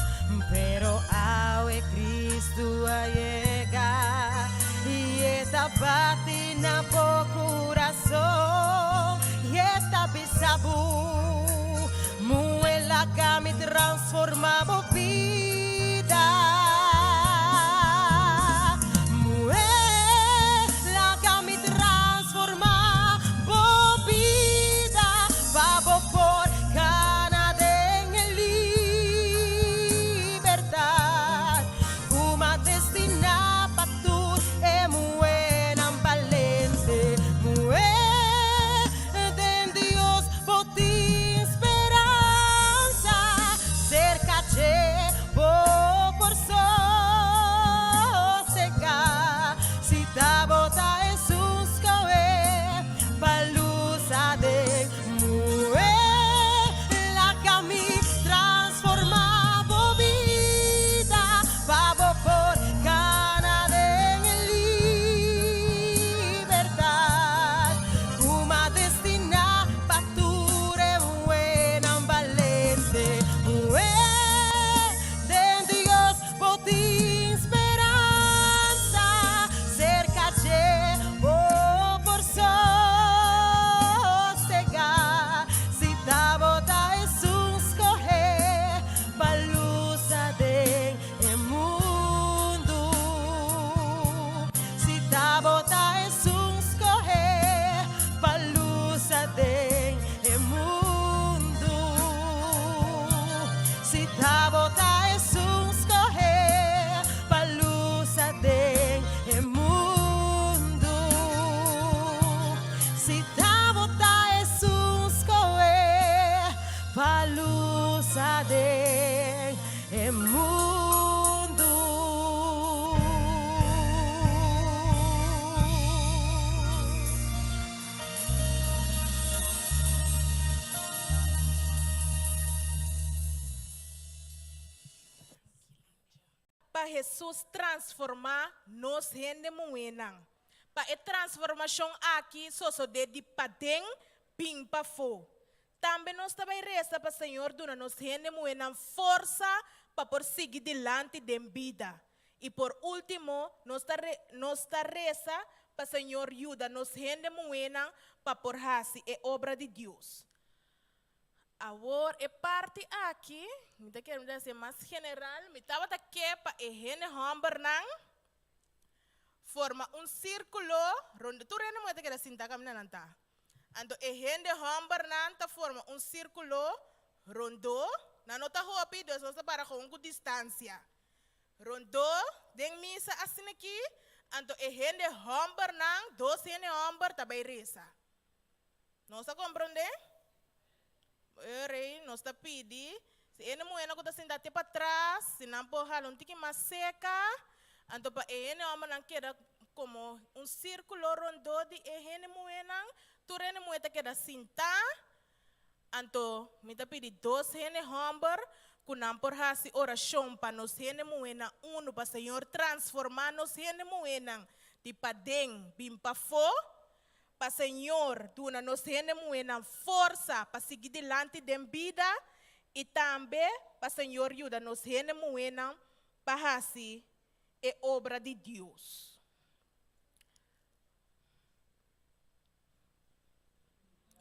pero awe Cristo a llegar y esta bate na po corazón y esta bisabu muela que me transforma vida. Muela que me transforma vida. Vamos por Canadá en libertad. Uma destina pa tu e muena valente. De Dios por ti esperanza. Cerca de por sossegar. Si ta bota Jesus cae palusa de la que me transforma vida. Vamos por Canadá en libertad. Uma destina pa tu re buena valente. De Dios por ti esperanza. Cerca de por sossegar. Si ta bota Jesus correr balusa de mundo. Si ta bota Jesus correr balusa de mundo. Si ta bota Jesus correr balusa de mundo. Si ta bota Jesus correr balusa de mundo. Para Jesus transformar nos gente moena. Para a transformação aqui só de padem pim pa fo. Também nós também resta para Senhor dona nos gente moena força para por seguir delante de vida. E por último, nós tá resta para Senhor ajuda nos gente moena para por hasi é obra de Deus. Agora, é parte aqui, me quero dizer mais general, me estava aqui para a gente hamburger forma círculo, ronde tu rena mo te queda sinta kamina nanta. Ando a gente hamburger forma círculo rondo, na nota hopi dos nós para com distância. Rondo, den misa assim aqui, ando a gente hamburger, dos gente hamburger também resa. Nós compreende? Rei, nós está pedi, se ele moena que está sentado para trás, se não pode halar tiki mais seca, então para ele homem não queda como círculo rondo de ele moena, tu ele moena queda sentar, então me está pedi dois ele hamburger, que não por hasi oração para nós ele moena para Senhor transformar nós ele moena de padeng bimpa fo. Para Senhor, duna nos gente muena força para seguir delante da vida e também para Senhor ajuda nos gente muena para assim é obra de Deus.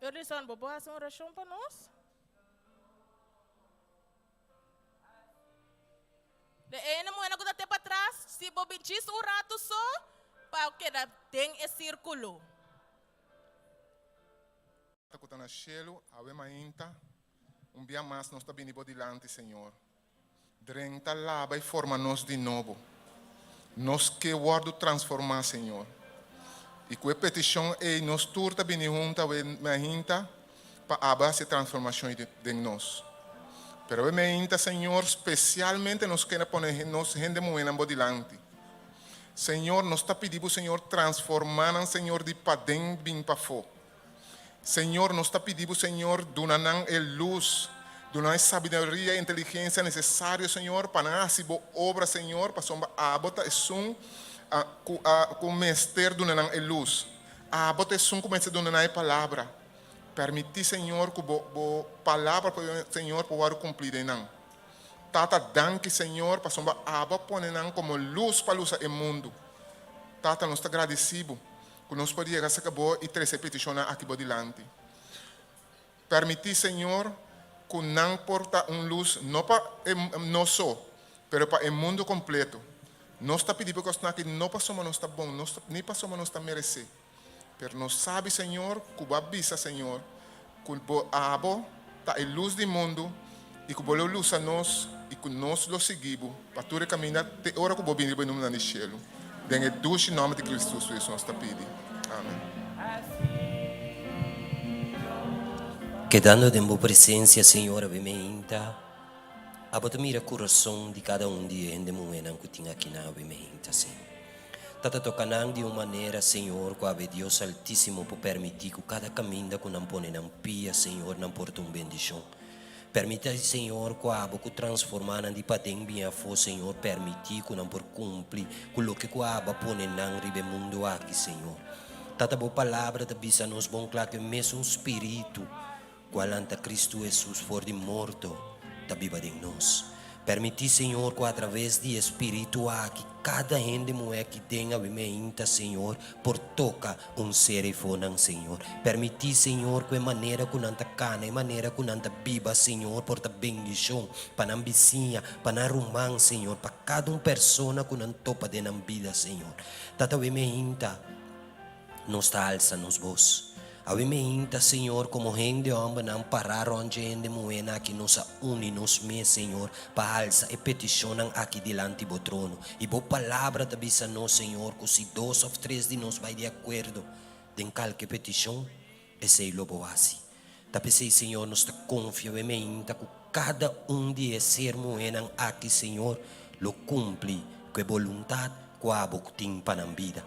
Eu disse, vou fazer uma oração para nós. De ene muena que está para trás, se bobinchis o rato só, para que tem esse círculo. Está na cielo, avema inta, dia mais nós está vindo dilante, Senhor. Drenta lava e forma nós de novo. Nós que guardo transformar, Senhor. E com a petição é nós turta vindo junto, avema inta, para abrir essa transformação de nós. Pero avema inta, Senhor, especialmente nós queremos pôr nós gente muito dilante. Senhor, nós está pedindo, Senhor, transformar, Senhor, de padem bem para fora. Senhor, nos está pedindo, Senhor, donar a luz, donar a sabedoria e inteligência necessária, Senhor, para fazer a obra, Senhor, para sombra a bota com o mestre donar a luz, a bota com o mestre donar a palavra, Permitir, Senhor, que a palavra do Senhor possa cumprir em nós. Tata, danke, Senhor, para sombra aba poner como luz para luz o mundo. Tata, nós estamos agradecidos que nós podemos chegar a essa boa e trazer petições aqui por diante. Permitir, Senhor, que não porta luz, não para nós só, mas para o mundo completo. Nós estamos pedindo porque nós não passamos nós está bom, nem passamos nós está merecer. Mas nós sabemos, Senhor, que o avisa, Senhor, que o abo está a luz do mundo e que o luz a nós e que nós lo seguimos para todo caminho até a hora que o bobinho vai no cielo. Em o doce nome de Cristo Jesus, nós está pedindo. Amém. Quedando em boa presença, Senhor, avementa, abota mira o coração de cada de gente moena que tinha aqui na avementa, Senhor. Tata tocando de uma maneira, Senhor, que ave Deus Altíssimo por permitir que cada caminho que não põe na pia, Senhor, não porta bendição. Permita, Senhor, que a que transformar de patem bem a fo, Senhor, permitir que não por cumprir com o que a aba põe na ribe mundo aqui, Senhor. Tata boa palavra da bisa nos bom claro que mesmo espírito qual anta Cristo Jesus for de morto, da viva de nós. Permitir, Senhor, que através de Espírito aqui, cada gente mulher que tenha vimenta, Senhor, por toca ser e fonan, Senhor. Permitir, Senhor, que maneira que não cana, maneira que não viva, Senhor, por ta bendição, para não vizinha, para não rumang, Senhor, para cada pessoa que não topa de não vida, Senhor. Tata vimenta, nos ta alça nos vos. Avimenta, Senhor, como gente homem não pararam onde gente moena que nos une nos me, Senhor, para alça e peticionam aqui diante do trono. E boa palavra da bisa nós, Senhor, que se 2 ou 3 de nós vai de acordo em qualquer petição, e sei lo boasi. Tapesei, Senhor, nos confia, avimenta que cada de ser moena aqui, Senhor, lo cumpre com a vontade que a bocutim para a vida.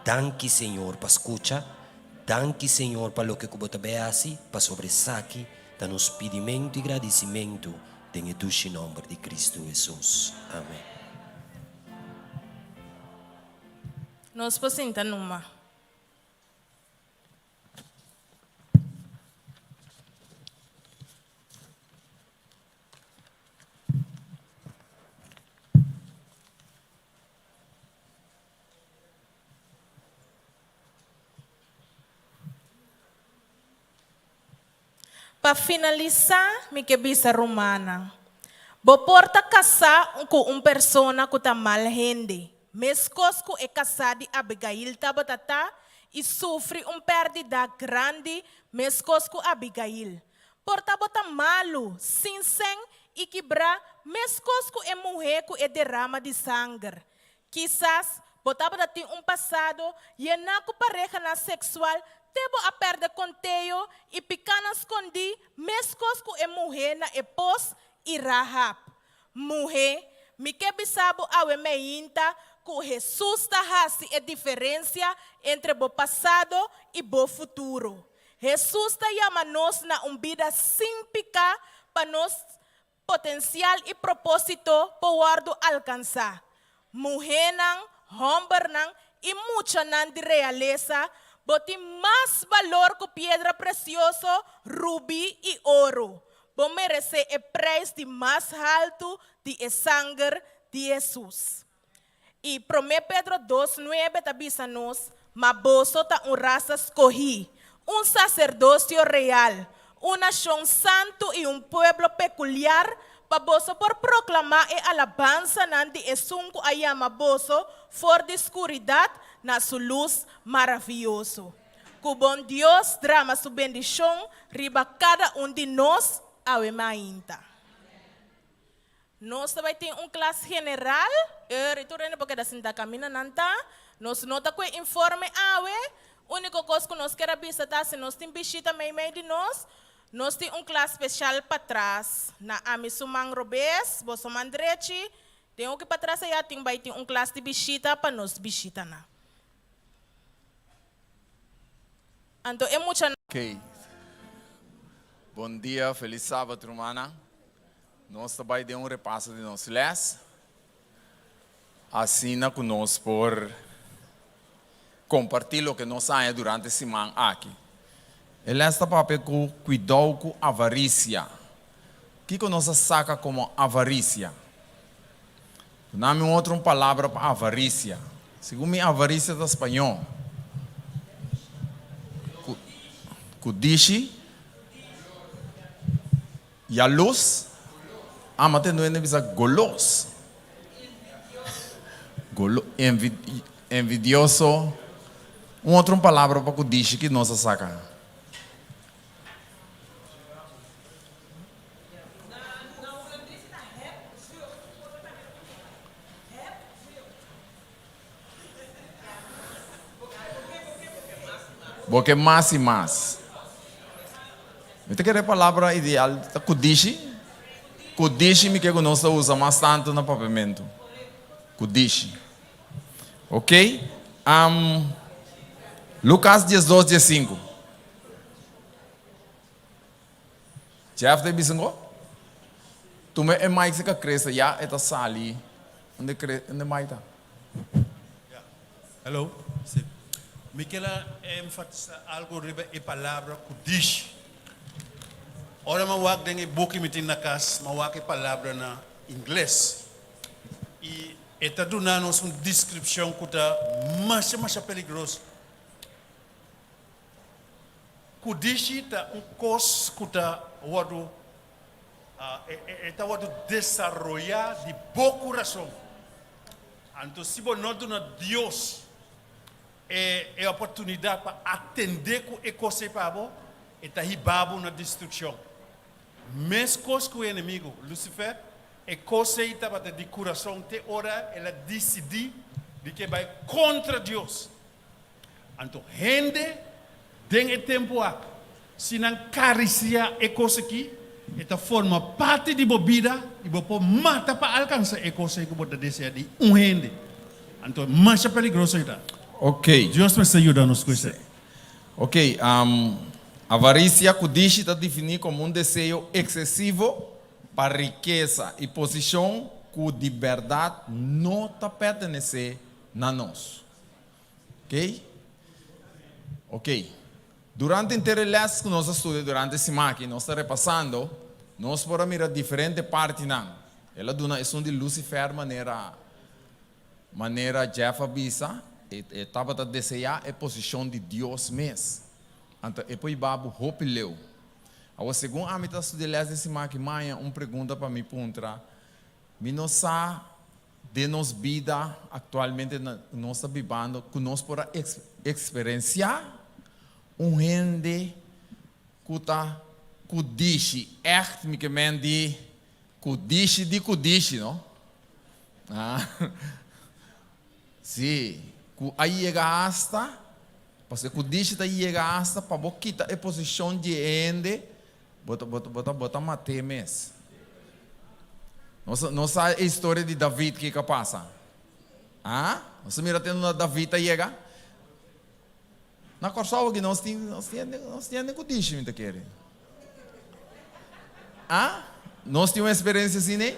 Danke, Senhor, para escutar. Danke, Senhor, para o que você beasi, para sobressaque, da nos pedimento e agradecimento, em o nome de Cristo Jesus. Amém. Nós podemos numa. Para finalizar, me que bisa romana. Bo porta casar com persona que tá mal gente. Mescosco é casado Abigail tabatata e sofre perdida grande mescosco Abigail. Porta bota malo, sincero e quebrar mescosco é mulher que é derrama de sangue. Quizás botava ter passado e na pareja na sexual tebo a perda conteio e picana escondi, mescosco e mulher na epos e Rahab. Mulher, me que bisabo awe meinta, que Jesus ta hasi a diferença entre o passado e o futuro. Jesus ta chama nós na vida sem picar para nos potencial e propósito para alcançar. Mulher não, homem não e muita não de realeza, bote mais valor que pedra preciosa, rubi e ouro. Bom merece o preço de mais alto de sangue de Jesus. E 1 Pedro 2:9 tabisa nos, mas vos ta raça escolhi, sacerdócio real, nação santo e pueblo peculiar, para vos por proclamar e alabanza nandi esunco ayama vosso for de escuridade na sua luz maravilhoso. Que bom Deus drama sua bendição riba cada de nós ao emainta. Nós também tem classe general, retorno porque da cinta camina nanta, nós nota que informe awe, único coisa que nós queremos visitar se nós tem visita meio de nós temos classe especial para trás, na Amisumang Robes, Bosomandrechi, tem que para trás aí tem classe de visita para nós visita na. Então é muito. Ok. Bom dia, feliz sábado, irmã. Nós também demos repasso de nós les. Assina conosco por compartilhar o que nós sabemos durante a semana aqui. Ele está papel com cuidado com avarícia. O que nós saca como avarícia? Dá-me outra palavra para avarícia. Segundo a avarícia do espanhol. Kudishi. E a luz. Mas tem não é golos. Envidioso. Outra palavra para kudishi que nós saca. Porque mais e mais. Eu tenho que a palavra ideal, kudishi. Kudishi me que nós usa mais tanto no papiamento. Kudishi. Ok? Lucas 12, 15. Jeff de bisango? Tu me é mais que cresce, já é sali. Onde mais tá? Hello. Sim. Miquela enfatiza algo riba e palavra kudish. Ora mawag dengi buki mitin nakas, mawag e palavra na inglês. E esta dona-nos uma descrição que está mais perigosa. Kudish está cos que está desarrollar de bom coração. Então, se você não dá Deus é a oportunidade para atender com o que para você, está ribado na destruição. Mesmo coisa que o inimigo, Lucifer, é coisa de coração, tem hora ela decidir de que vai contra Deus. Então, gente, tem tempo se não caricia é coisa aqui, esta forma parte de bebida e você mata para alcançar a coisa que você deseja de gente. Então, mais perigoso é isso. Ok. Deus me ajuda nos coisas. Ok. Avarícia, kudish está definido como um desejo excessivo para riqueza e posição que de verdade não está pertenece a nós. Ok? Ok. Durante inteiro que nós estudamos durante esse semana, nós estamos repassando, nós podemos mirar diferentes partes. Ela dona é de Lucifer maneira Jeff avisa, estava a desejar a posição de Deus mesmo. Então, depois babu hope leu. A segunda âmbito estudar esse semana que manhã pergunta para mim puntra, me não sabe de nos vida atualmente nós estamos vivendo, que nós podemos experienciar gente que está kudishi, echt me que de kudishi, não? Sim, aí chega hasta, porque kudishi está chega hasta para você quitar a posição de gente, bota matar mesmo. Não sabe a história de David que passa? Você mira tendo David chega? Na Corsova que nós temos kudishi, me querem. Nós temos uma experiência assim, né?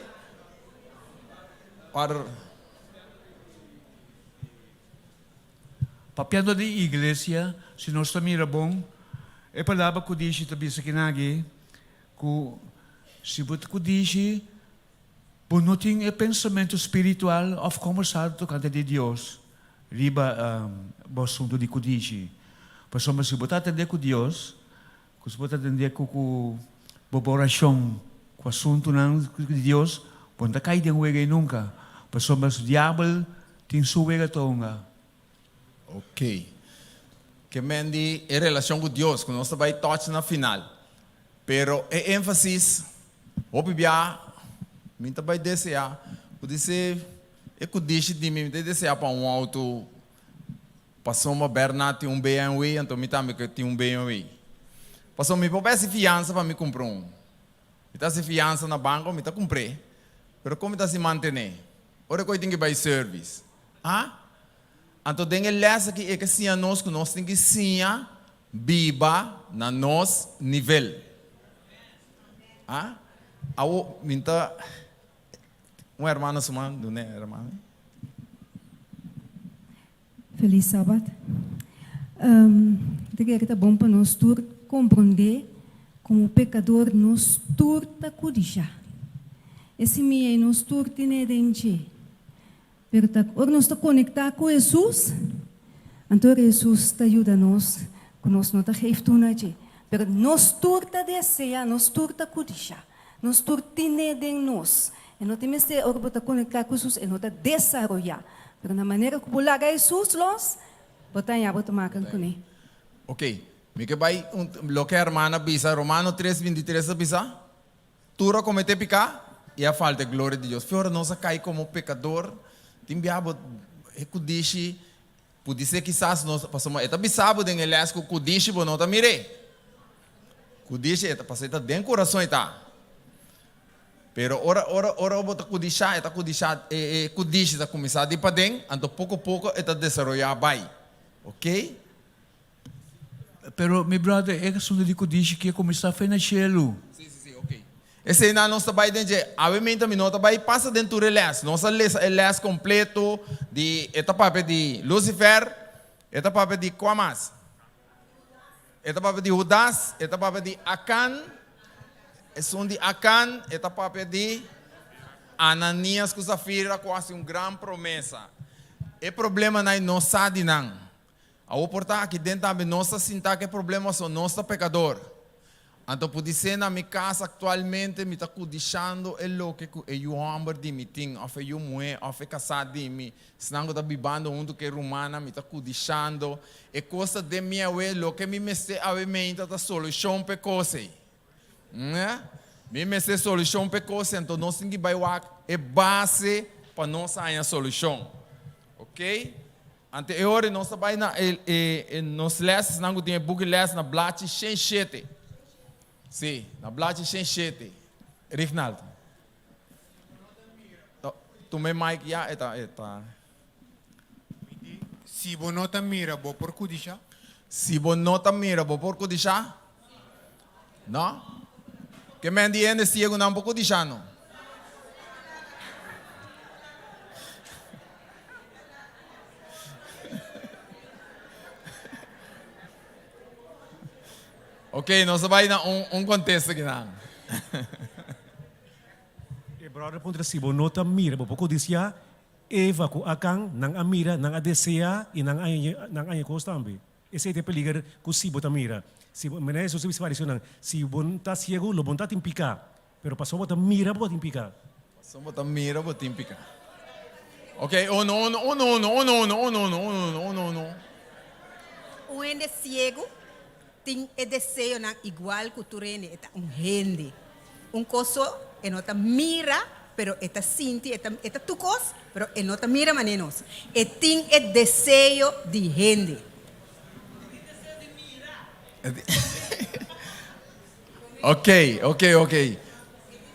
Papiando de igreja, se nós estamos bom, é palavra kudishi também se kinagi, que se você kudishi, por não ter pensamento espiritual of conversar tocante de Deus, riba o assunto de kudishi. Mas se você atender com Deus, se você atender com a oração, com o assunto de Deus, você não cai de um nunca. Mas o diabo tem sua wega tonga. Ok. Que mendi em relação com Deus, que nós vai touch na final. Pero é ênfase, obvia, minta vai desejar, pode ser, é que deixe de mim desejar para auto, passou uma Bernat um BMW, então me também que tinha BMW. Passou me poupasse fiança para me comprar Me tá se fiança na banca, me tá comprei. Pero como tá se manter? Ora que eu tenho que buy service. Então tem que lesa que é que sim a nós que nós tem que sim biba na nosso nível. Ao minta um irmão suma, não é irmão? Feliz sábado. Diga que tá bom para nós tudo compreender como pecador nos turta kudisha. Esse me nos turta inedente. Pero ora nós está conectar com Jesus. Então Jesus está ajuda-nos, que nós não está geeft tunaje. Pero nos turta deseja, nos turta kudisha. Nos turta inedente. E não temos que ora botar conectar com Jesus e não está desarrollar. Pero na maneira que bulaga Jesus los, botar ya botar makan com ele. Ok. Me que vai lo que a hermana bisa, Romano 3:23 bisa. Tura comete picar e a falta de glória de Deus. Fiora nós cai como pecador. Timbiabo kudishi pode ser quizás nós passamos eta bisabo den elas ku kudishi bonota mire. Kudishi eta passeta den coração eta. Pero ora bota kudisha eta kudishi ta começar de padem, anto pouco eta desenvolver vai. Ok? Pero, meu brother, é questão de dizer que ia começar a fazer na cielo. Sim, ok. Esse aí não está bem dentro. Obviamente, a nota vai passar dentro do les. Nossa les completo de etapa de Lucifer, etapa de Quamas, etapa de Judas, etapa de Acan, são de Acan, etapa de Ananias com Safira, quase grande promessa. O problema não é nossa dinâmica. A oportunidade aqui dentro também nossa sinta que problema são nosso pecador. Então pode ser na minha casa atualmente me está deixando o que eu amo de mim tem, ou eu mulher, ou eu casado de mim, senão eu estou bebendo junto que romana me está deixando e coisa de minha o que me meste a mente a solução para coisa, né? Me meste solução para coisa, então nós temos que vai é base para nós a solução, ok? Anterior, nós vai nos les, não tinha book les na blate 107. Sim, na blate 107. Reginaldo. Tu me mic ya eta. Si você não mira, vou por kudisha? Si você não mira, vou por kudisha? Não? Que me entiende se eu não por kudisha não? Ok, nós vamos na contexto aqui não. E brother puntra si bonota mira bo poko disya eva ku akang nang amira nang adesea e nang anya kostambe. Esse é peligar ku si bota mira. Si menai so se parece nang si bonta ciego lo bonta timpica, pero passou bota mira bota timpica. Passou bota mira bota timpica. Ok, no. O ende ciego tem desejo igual que tu rende, é rende. Coso é nota mira, pero esta sinti, esta tu cos, pero é nota mira manenos. E tem desejo de rende. Ok.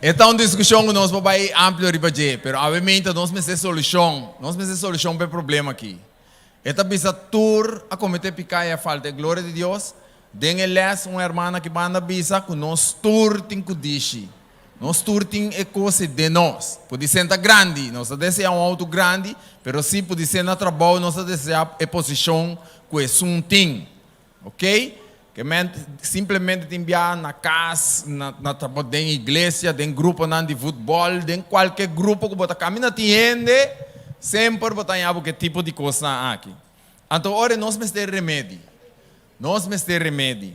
Esta é uma discussão que nós vamos amplo ribaje, pero obviamente nós temos solução para o problema aqui. Esta bisa tur a cometer picaia falta de glória de Deus. Den eles uma irmã que banda bisa que nós turtin kudishi. Nós turtin é coisa de nós. Pode ser grande, nós desejamos um auto grande, pero sim pode ser na trabalho, nós desejamos a posição que é um ting. Ok? Que simplesmente enviar na casa, na trabalho, na igreja, na grupo de futebol, em qualquer grupo que você caminha, entende? Sempre você tem que tipo de coisa aqui. Então, ora nós temos remédio. Nós temos remédio.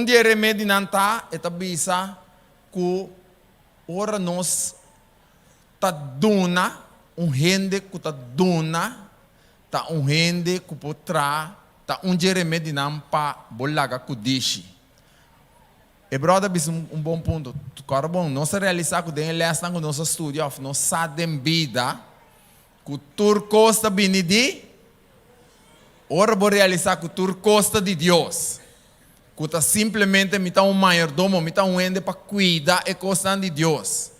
Dia remédio não está, é bisa que ora nós tá dona rende que tá dona, tá rende que pode tra, tá dia remédio não pa bolaga kudishi. E brother, bis bom ponto. Cara bom, nós realizar que den lesson com nosso estúdio, nós sabem vida, que tur costa binidi. Ora vou realizar que tu costa de Deus. Que está simplesmente me dá mayordomo, me dá ende para cuidar e costa de Deus.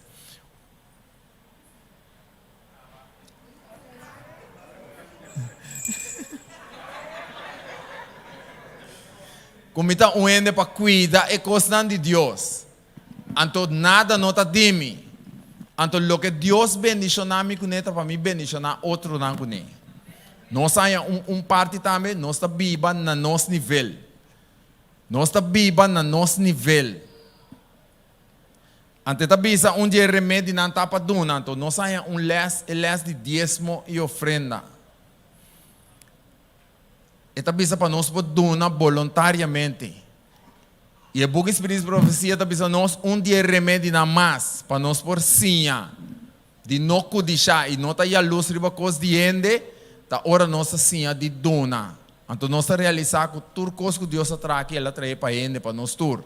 Que me dá ende para cuidar e costa de Deus. Então nada não está de mim. Então lo que Deus bendicionar me com para mim bendicionar outro não com nós temos parte também, nós estamos vivendo no nosso nível. Nós está biba na nosso nível. Ante tá bisa dia remédio não tá para dona, então nós aí les de diezmo e ofrenda. Eta bisa para nós poder donar voluntariamente. E a book Espírito de Profecia tá bisa nós dia remédio na mais para nós por sinha de não codiciar e não tá a luz riba cos de ende, tá hora nossa sinha de dona. Então nós tá realizar com tudo coisa que Deus atrai que ela traz para ende para nós tur.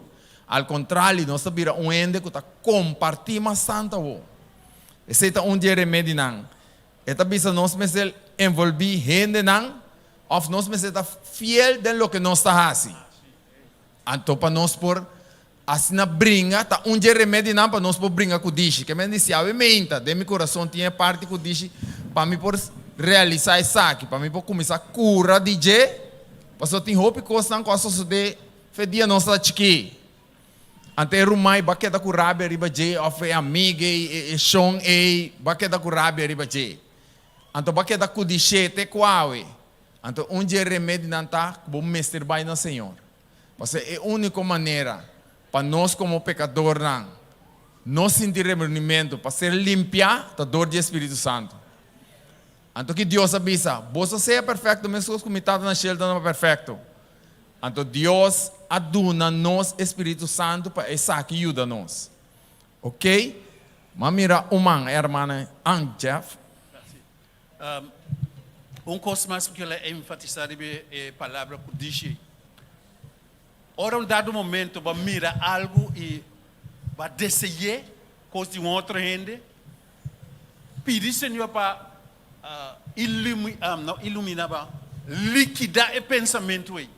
Al contrário, nós tá vira ende que tá compartir mais santa o. Esse tá dia remédio não. Eta bisa nós mesel envolver gente não, ou nós mesel tá fiel de lo que nós tá fazendo. Então para nós por assim na brinca, tá dia remédio não para nós por brinca com dishi. Que me disse, a menta, de meu coração tinha parte com dishi para mim por realizar isso aqui, para mim por começar a cura de je, para só tem roupa que não coisa de fedia nossa chiqui. Ante rumai baqueta com rabia riba je, of amiga e chong e baqueta com rabia riba je. Anto baqueta com dishi te quawe. Anto dia remédio não tá, bom mestre vai no Senhor. Porque é a única maneira para nós como pecador não sentir remordimento, para ser limpia da dor do Espírito Santo. Então que Deus avisa, você seja perfeito, mesmo que comitado na shelda não é perfeito. Então Deus aduna nos Espírito Santo para essa que ajuda nós. Ok? Mamira umang, irmã Jeff. Coisa mais que ela enfatizar é a palavra que diz. Ora, dado momento, vai mirar algo e vai desejar coisa de outra gente. Pedir Senhor para iluminar, liquidar o pensamento aí.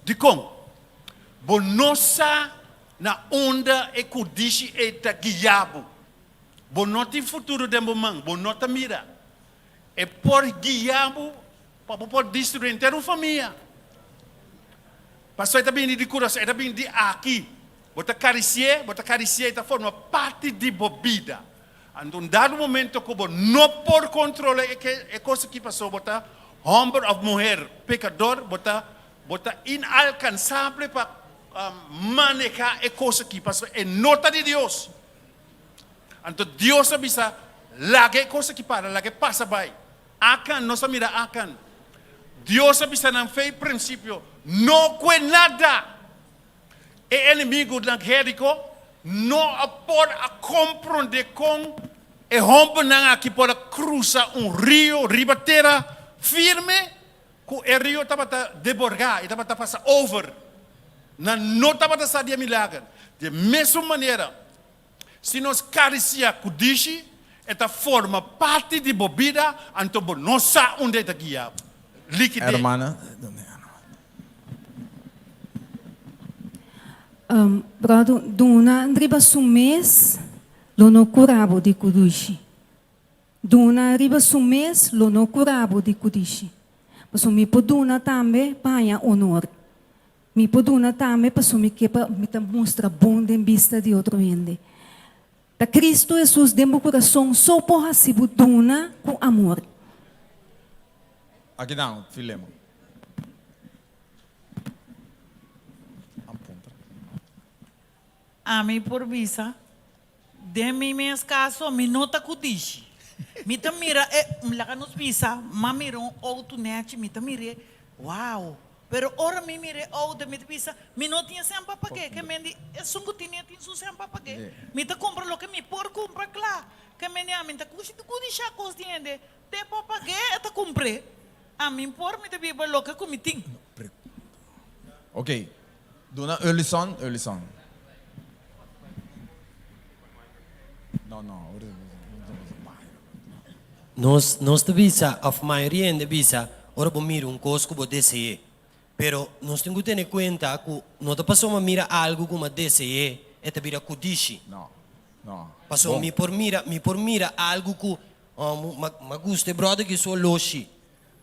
De como? Bonosa na onda e kudishi eta guiabo. Bonoti futuro de momento, bonota mira. E por guiabo, para poder destruir inteira família. Pastor, está bem de coração, está bem de aqui. Bota cariciar, está forma parte de bebida. Então, dado momento que não por controlar a coisa que passou, bota homem ou mulher pecador, bota inalcançável para manejar a coisa que passou. É nota de Deus. Então, Deus avisa, lá que coisa que para, lá que passa vai. Akan, nossa mira akan. Deus avisa não fez princípio. Não é nada. O inimigo da Jerico não pode compreender com o homem aqui pode cruzar rio, ribateira firme, que o rio estava a deborgar, estava a passar over. Não estava a sair de milagre. De mesma maneira, se nós cariciar com dishi, esta forma parte de bebida, então não sabe onde está guiado. Hermana. Brother, duna riba sumes lo no curabo di kudishi. Duna riba sumes lo no curabo di kudishi. Paso mi poduna tambe paia honor. Mi poduna tambe paso mi kepa mi ta mostra bom em vista de outro ende. Da Cristo Jesus demo coração só porra se buduna com amor. Aqui não, Filemo. A mim por visa, de mim meus casos, me nota kudishi. Me ta mira, me laga nos visa, ma mira outro net, me ta mira, wow. Pero ora me mira outro me visa, me não tinha sempre para quê? Que me di, sungo tinha sempre para quê? Me ta compra lo que me por compra claro. Que me dia me ta kudishi a coisa de te para quê? Ta compre. A mim por me ta biba lo que comitim. Ok. Dona Ellison. Nós te visa, a maioria de visa, ora por mira coisa que você deseja. Pero nós temos que ter em conta que não te passou a mirar algo como deseja, é te vira kudishi. Não. Passou me por mira algo que me gusta, brother, que sou loshi.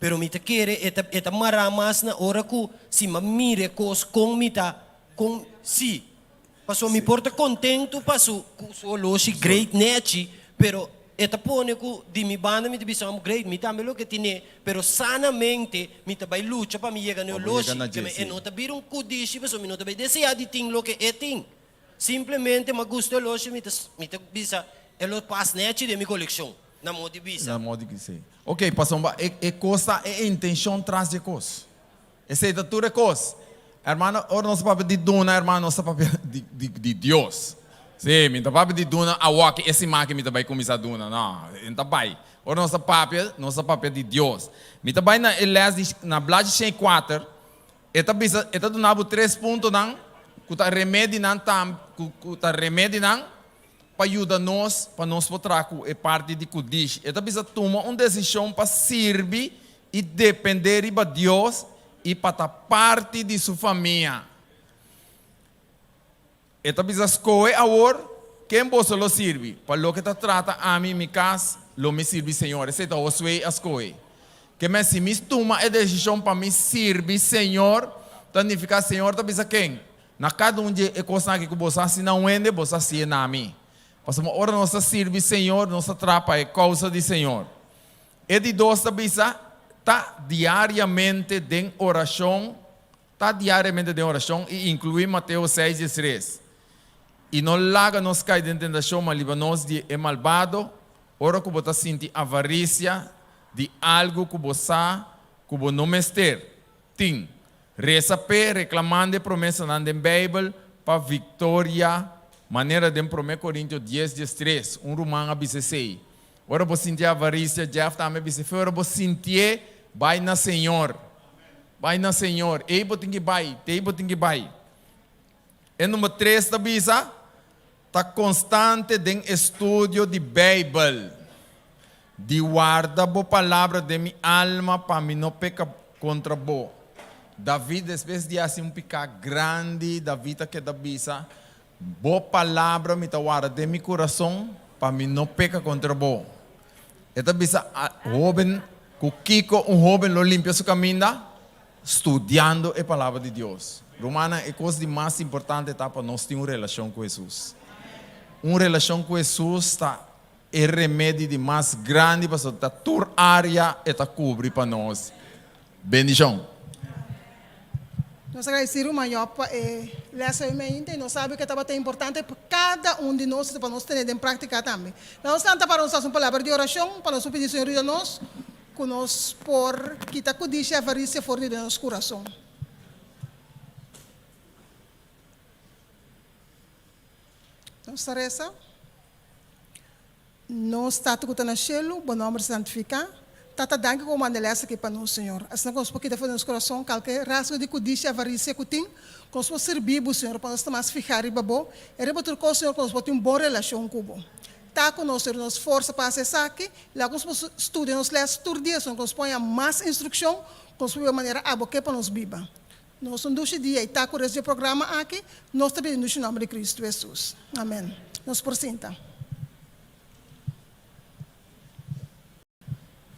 Pero me te quer é te mara mais na hora que se me mira coisa com me tá com si. Passou me porta contento, passou sou loshi great net, pero Eta pone ku di mi banda mi bisa great mi tambe lo que tiene, pero sanamente mi tabai lucha pa mi llega no loshi, que me enota bir un kudishi peso mi nota bai desea di ting lo que ting. Simplesmente ma gusto loshi mi ta bisa elo pas neti de mi coleção na modi bisa. Na modi que sei. Ok, pasomba, costa é intenção traz de cos. Esse é tudo cos. Hermano, ora nosso papel de dona, hermano, nosso papel de Deus. Sim, minta papel de dona, a walk, esse máquina minta vai começar dona, não, minta vai. Ora nosso papel de Deus. Minta vai na Elias na blade 4, eta donava 3 pontos não, kuta remédio não tam, kuta remédio não, para ajudar nós, para nós poder é parte de Kudish. Eta bisa tomar uma decisão para servir e depender de Deus e para estar parte de sua família. Eta bisa escolher agora quem você lo serve. Para o que está trata a mim, minha casa, lo me serve Senhor. Esse é o seu escolher. Que me se me toma a decisão para me servir Senhor, significa Senhor, tá bisa quem? Na cada de coisa que você se não ende, você se na mim. Mas uma hora nossa serve Senhor, nossa trapa é causa de Senhor. E de dois tá bisa tá diariamente em oração, e inclui Mateus 6:3. E não larga nos cai de tentação, mas livra-nos de malvado. Ora que você sente avarícia de algo que você não mester. Tim, reza pé, reclamando promessa na Bíblia para vitória. Maneira de 1 Coríntios 10:3, Romano 16. Ora você sentir avarícia, Jeff também disse, ora você sentir, vai na Senhor. Vai na Senhor. Ei, botem que vai. E número 3, tá bisa? Tá constante em estudo de Bíblia. De guarda a palavra de minha alma para mim não pecar contra bo. David, depois de assim um pecado grande, David que da bisa, boa palavra me guarda de meu coração para mim não pecar contra bo. Esta bisa, jovem, com Kiko, jovem lo limpia sua caminho, estudando a palavra de Deus. Romana, é coisa de mais importante para nós ter uma relação com Jesus. Uma relação com Jesus é remédio de mais grande para a tua área e cobrir para nós. Bendição. Nós agradecemos o maior lessa e nós sabemos que é importante para cada de nós, para nós ter em prática também. Nós estamos para nós uma palavra de oração, para nós pedir Senhor de nós, que nós por quitar com a avarícia fora de nosso coração. Nossa reza, nós estamos na cielo, bom nome santificar. Tata danke como anelessa aqui para nós, Senhor. Assim nós podemos fazer nosso coração, qualquer rasgo de codice, avarícia que tem, que nós podemos servir, Senhor, para nós mais ficar e babo. E rebater com o Senhor, que nós podemos ter uma boa relação com o Tá com nós, Senhor, nos força para acessar aqui. Lá que nós podemos estudar, nós lemos todo dia, Senhor, que nós ponha mais instrução, que nós podemos maneira a boca para nós viva. Nós não deixamos dia e tá com esse programa aqui, nós também no nome de Cristo Jesus. Amém. Nós por senta.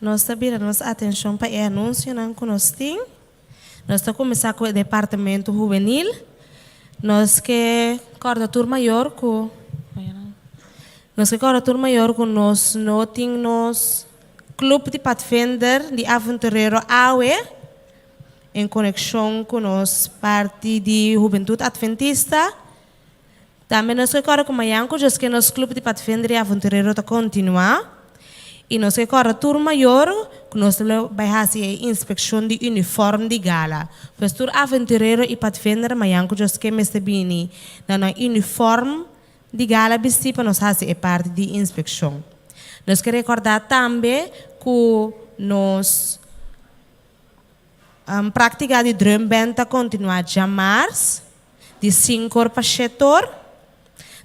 Nós também nossa atenção para o anúncio que nós temos. Nós estamos começando com o departamento juvenil. Nós que corda turma maior com nós não temos clube de Pathfinder de Aventureiro AUE em conexão com nós parte de Juventude Adventista. Também nós que corda com Mayanco, já que nosso clube de Pathfinder de Aventureiro está continuar. E nós que corre turma maior, que nós vai fazer inspeção de uniforme de gala. Pastor aventureiro e Pathfinder, Mayanco, just que me bini na uniforme de gala vesti para nós fazer parte de inspeção. Nós queremos recordar também que nós prática de drum band continuar de março, de 5 para 7 horas.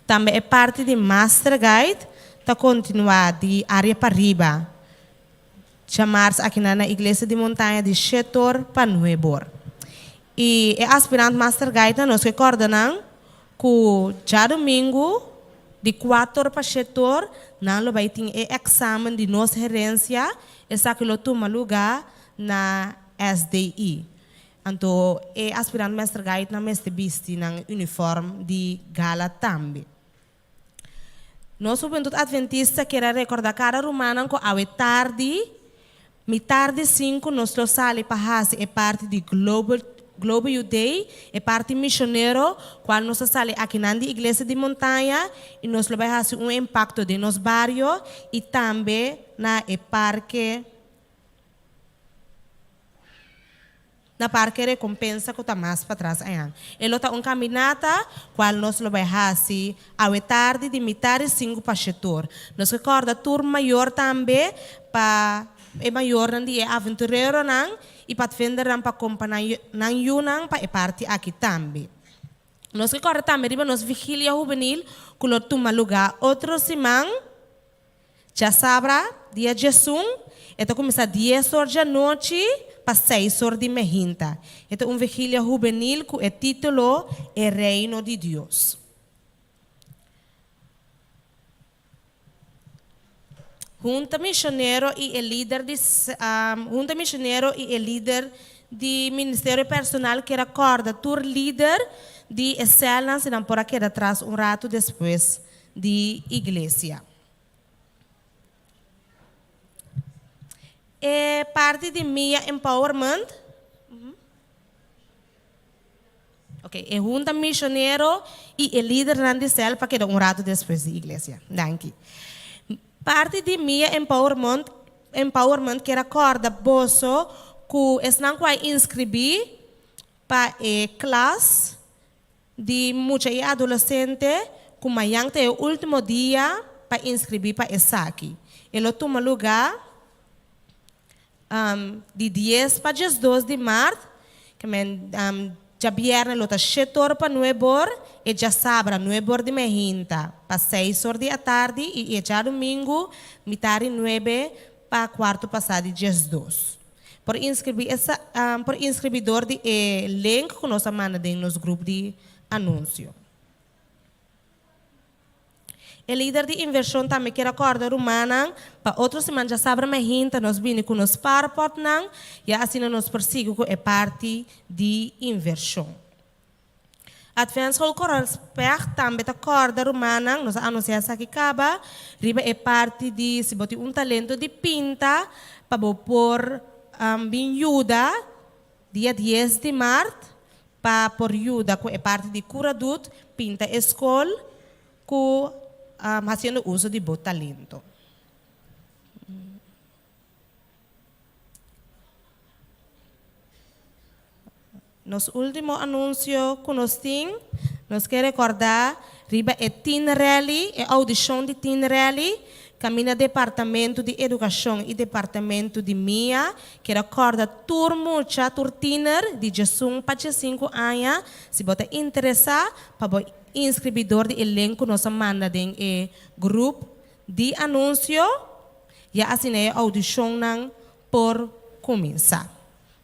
Também é parte de Master Guide, está continuar de área para riba. Chamar-se aqui na igreja de montanha de 7 horas para 9 horas. E é aspirante Master Guide, nós recordamos que já domingo, de 4 horas para 7 horas, nós vai ter exame de nossa gerência, essa que toma lugar na SDI. Então, é aspirante Master Guide na mestre vesti na uniforme de gala também. Nós, Juventude Adventista, quer recordar cada romana que a tarde 5, nós sali para Hasi, é parte de Global Youth Day, é parte missionário, qual nós sali aqui na igreja de montanha, e nós vai fazer impacto de nos bairro e também na parque recompensa que está mais para trás. Ele está caminhata, qual nós vai fazer a tarde de metade 5 para setor. Nós recorda turma maior também para maior de aventureiro nang e para vender para companhia nang yunang para parte aqui também. Nós recorda também riba nos vigília juvenil que lo toma lugar outro semana já sabra dia Jesus, então começa 10 horas da noite para 6 horas de mehinta. Então vigília juvenil que é título é Reino de Deus. Junta missionário e o líder de ministério personal que recorda tur líder de excelência não por aqui atrás rato depois de igreja. É parte de minha empowerment. Ok, é junta missionário e o líder de célula para que rato depois de igreja. Danke. Parte de minha empowerment que recorda bosso que não vai inscrever para a classe de muitos adolescentes que amanhã é o último dia para inscrever para essa aqui. Ele toma lugar de 10 para 12 de março, que já viernes lo está 7 horas para 9 horas e já sábado 9 horas de mehinta para 6 horas da tarde e já domingo metade 9 para quarto passado de 12. Por inscrevidor de link que nós mandamos nos grupos de anúncio. O líder de inversão também quer acordar romana para outra semana já sabe mehinta nós vimos com nos paraport não e assim nos persigo com a parte de inversão. Advance Hall Coral Spec também acorda romana nós anunciamos aqui acaba riba é parte de se botar talento de pinta para por vinhuda dia 10 de março para por yuda com a parte de curadut pinta escola com fazendo uso de bom talento. Nos último anúncio que nós temos, nós queremos recordar riba é Teen Rally, é audição de Teen Rally, caminha Departamento de Educação e Departamento de MIA, que recorda turma teener de 18 para 5 anos, se você interessar, para inscrevidor de elenco nós manda em grupo de anúncio e assim é a audição por começar.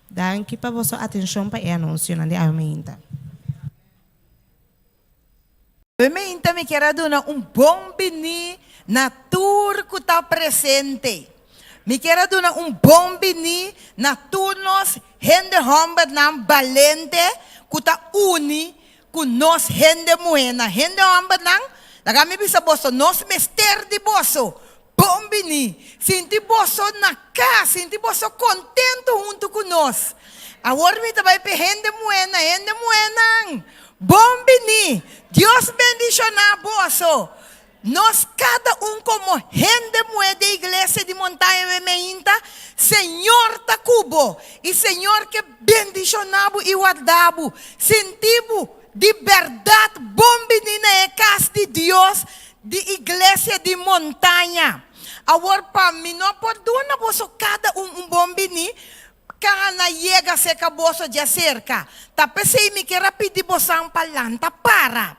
Danke para vossa atenção para o anúncio de aumenta. Aumenta me quero dar bom bini na tour que está presente. Me quero dar bom bini na turnos gente homem na valente que está uni com nós gente moena, gente homem não, laga me bisa bosso, nós mester de bosso, bom bini, sinti bosso na casa, sinti bosso contento junto com nós. Agora me vai pe gente moena, bom bini, Deus bendicionar bosso. Nós cada como gente moeda de igreja de montanha meinta, Senhor ta cubo, e Senhor que bendicionabo e guardabo, sentibo de verdade, bom menina é casa de Deus, de igreja de montanha. Agora, para mim, não perdona você cada bom menino, cada chega a ser caboso de cerca. Tá pensei me que rapidinho você palanta para.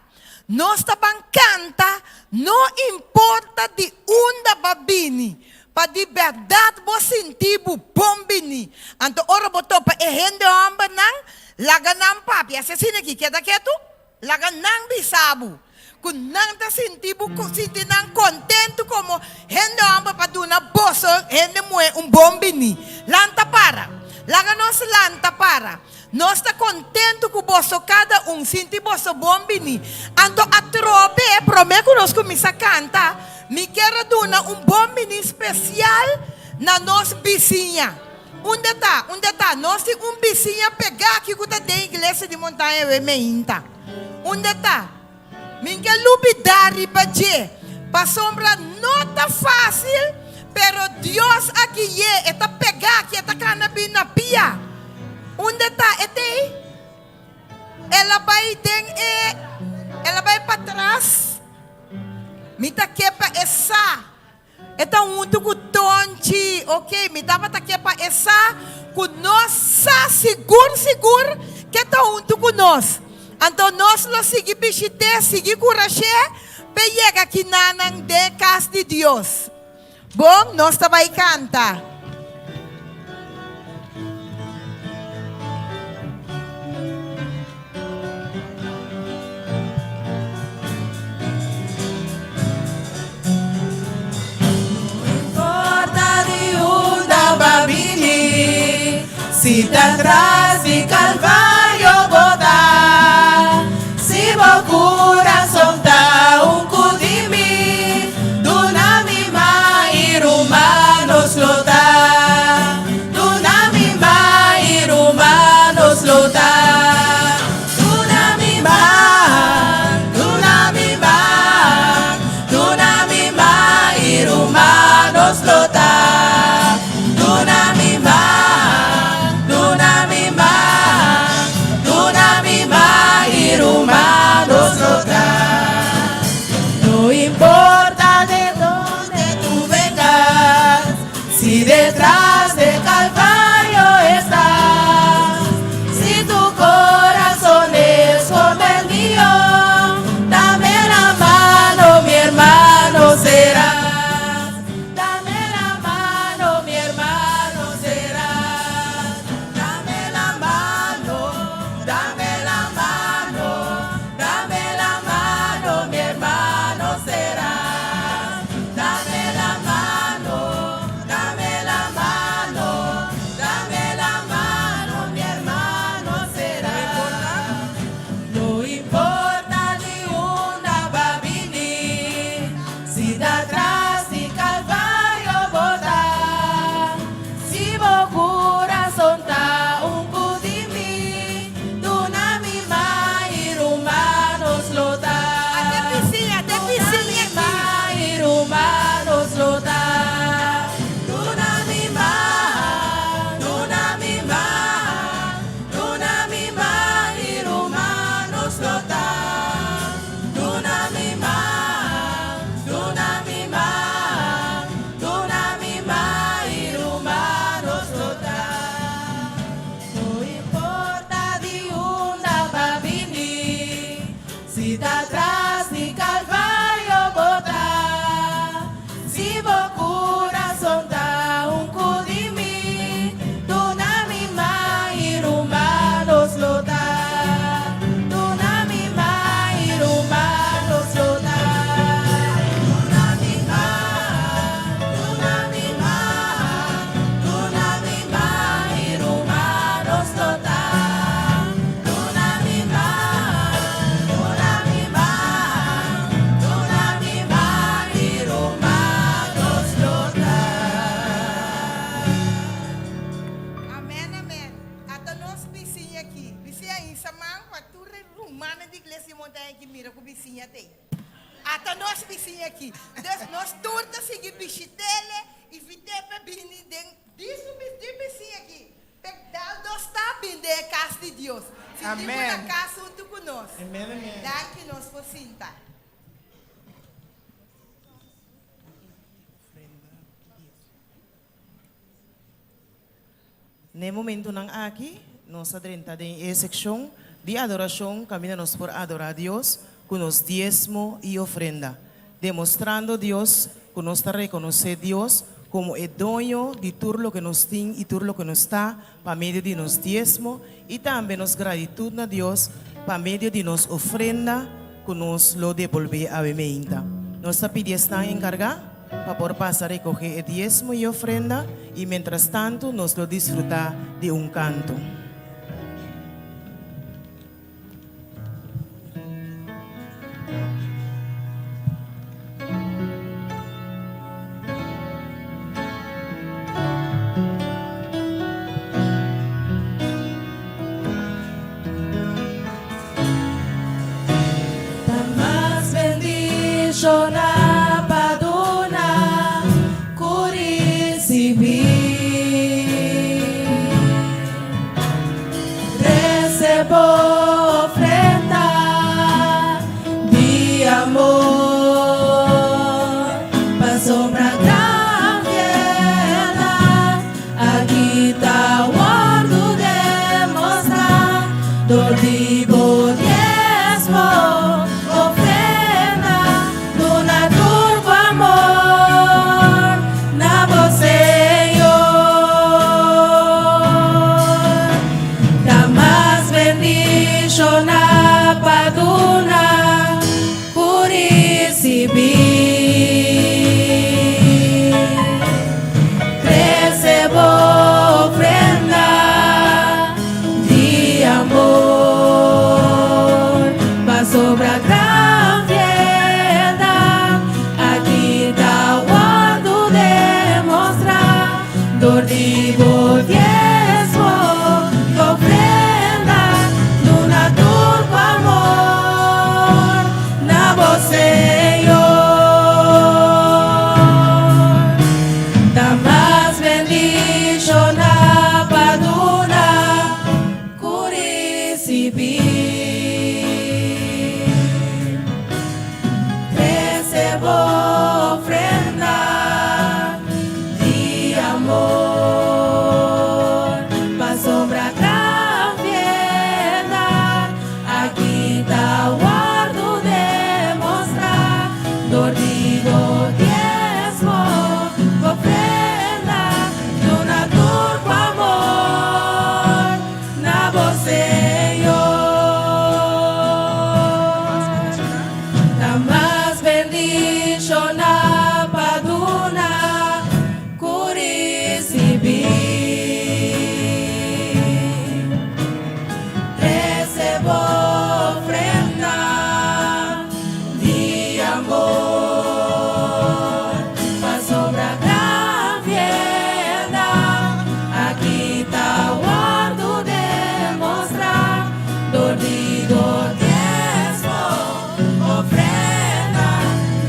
Nós também canta, não importa de onde babini, para de verdade você sentir bom menino. Então, ora botou para rende homem não. Laga ng papi, asesina ki kita keto, laga ng bisabu. Kung nang ta sintibu, kung sinti nang contento como, hende amba paduna boso, hende mue bombini. Lanta para, laga nos lanta para. Nós está contente com você cada sinti você bom bini. Anto a trope, promete que nós começa a cantar. Me quero dar bom bini especial na nossa vizinha. Onde tá? Nós temos vizinha pegar aqui que está da igreja de Montanha Vermelha. Onde tá? Me quero lubidar para sombra não tá fácil, pero Deus aqui está pegar aqui, está canabina na pia. Onde está? Ela vai para trás. Me tá quepa essa. Eta muito com tonti, ok? Me dava tá quepa essa com nós, seguro que tá muito com nós. Então nós lo seguir bichite, seguir coragem, pega aqui na de casa de Deus. Bom, nós vai cantar. Si te atrás de Calvario botar, si vos corazón ta un cudimi, duna mi ma y rumanos lota, duna mi ma y rumanos lota, duna mi ma, duna mi ma, duna mi ma y rumanos lota, duna mi ma. No importa de dónde tú vengas, si detrás de Calvario estás, si tu corazón es como el mío, dame la mano, mi hermano serás, dame la mano, mi hermano serás, dame la mano, dame la mano, dame la mano, mi hermano serás, dame la mano, dame la mano, dame la mano, mi hermano serás. No importa ni una va a venir, si de atrás de Calvario botar, si vos corazón ta un cudimi, duna mi ma y rumanos lota. Duna mi ma y rumanos lota. Duna mi ma, duna mi ma, duna mi ma y rumanos lota. Duna mi ma, duna mi ma, duna mi ma y rumanos lota. No importa de una va a venir, si de atrás de Calvario botar, si vos corazón ta un cudimi, duna mi ma y rumanos lota, duna mi ma y rumanos lota, duna mi ma, duna mi ma, duna mi ma y rumanos lota, duna mi ma, duna mi ma, duna mi ma y rumanos lota. Amém. Até nós vizinha aqui. Vizinha em Samang, fatura rumana de igreja montanha que mira com vizinha tem. Até nós vizinha aqui. Nós turta seguir bichitele e vitepe bini den. Disso vizinha aqui. Pegdal dos tapin de casa de Deus. Se Amém. na casa junto conosco. Amém. Danke nós por cinta. No momento nang aqui, nós adentramos em seção de adoração, caminhamos por adorar a Deus com os diezmo e ofrenda, demonstrando a Deus que nós reconhecer Deus como o dono de tudo lo que nos tem e tudo lo que nos está, para meio de nos diezmo, e também nos gratitud a Deus, para meio de nos ofrenda, que nos lo devolver a Bemeita. Nós estamos encargar para por pasar a recoger el diezmo y ofrenda y mientras tanto nos lo disfrutar de un canto. recebo ofrenda de amor, pa sobra gran fiedad, aquí está guardo demostrar, dormido diezmo, ofrenda, donator con amor, na voz la más bendición na paduna curisibi recebo ofrenda de amor pa sobra gran fiedad aquí está guardo demostrar dormido diezmo ofrenda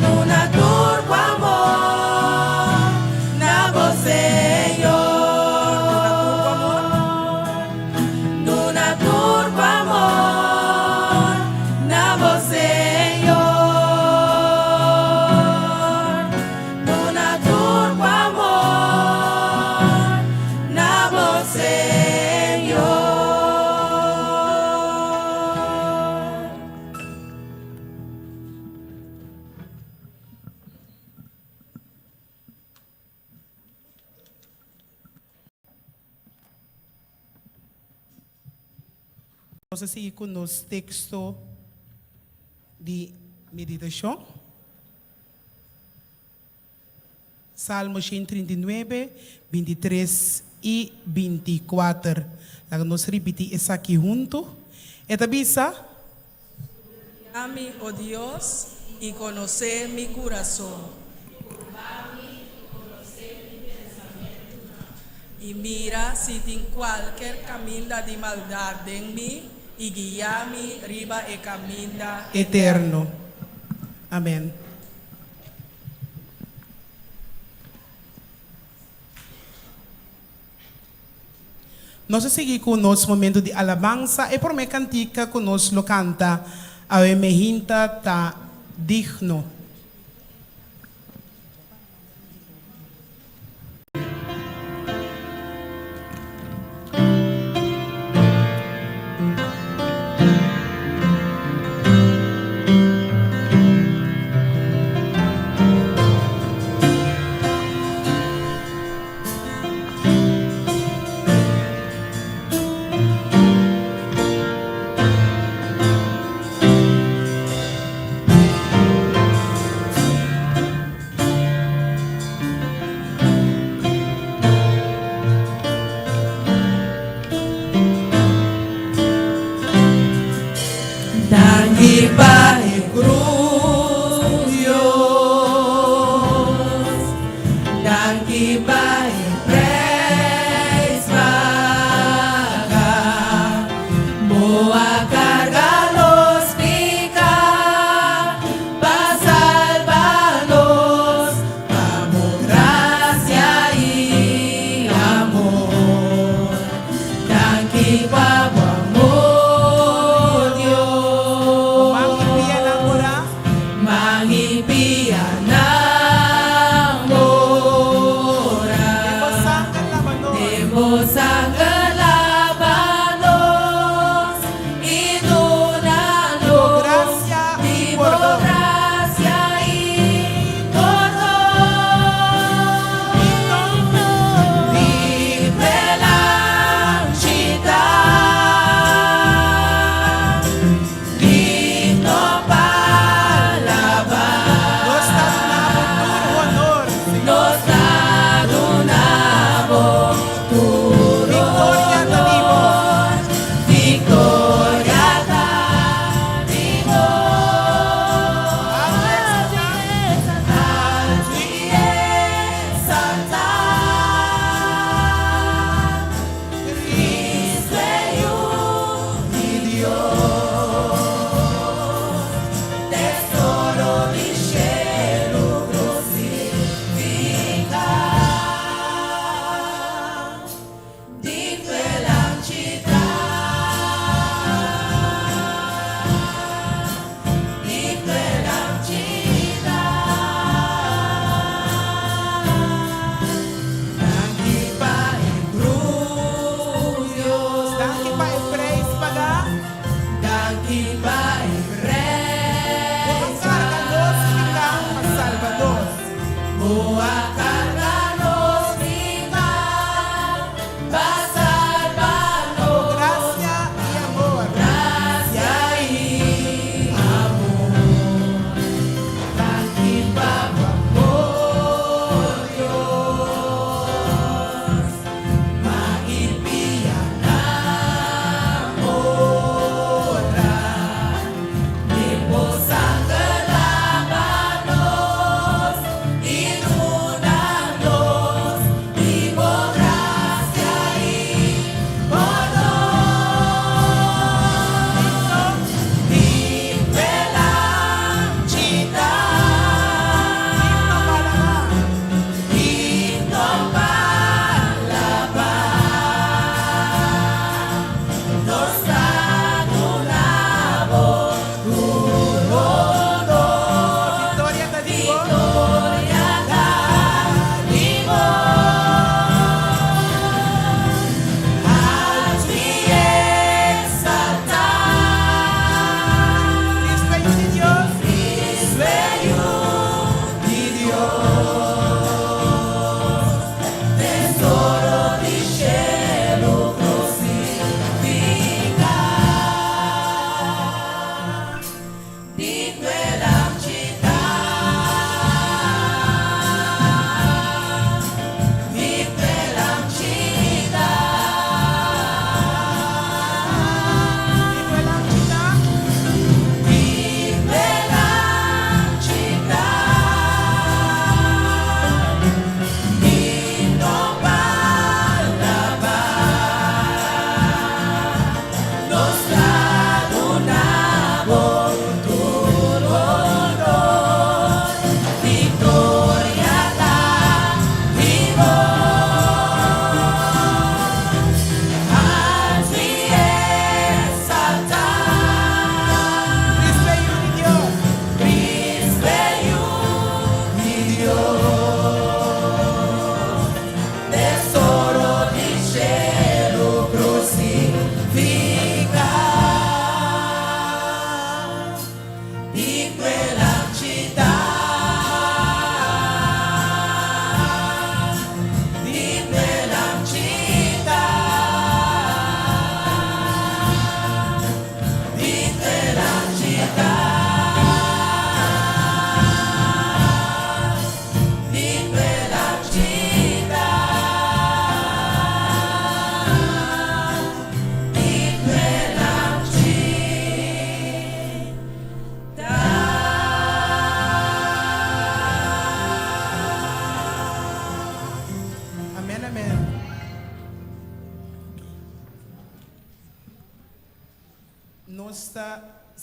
nuna turco amor na você nuna turco amor na você nuna turco amor na você Vamos a seguir con los textos de meditación. Salmo 139, 23 y 24. La que nos repite es aquí junto. Esta visa. Ame, oh Dios, y conocer mi corazón. Y mira si tiene cualquier camino de maldad en mí y guíame riba el camino Eterno. Amén. Nós seguimos com o nosso momento de alabança e por minha cantica que nós lo canta a emerginta tá digno. Iba en cruz, Dios, dan iba en presbaga, boa carga los pica, pa salvarlos, amor, gracia y amor, dan iba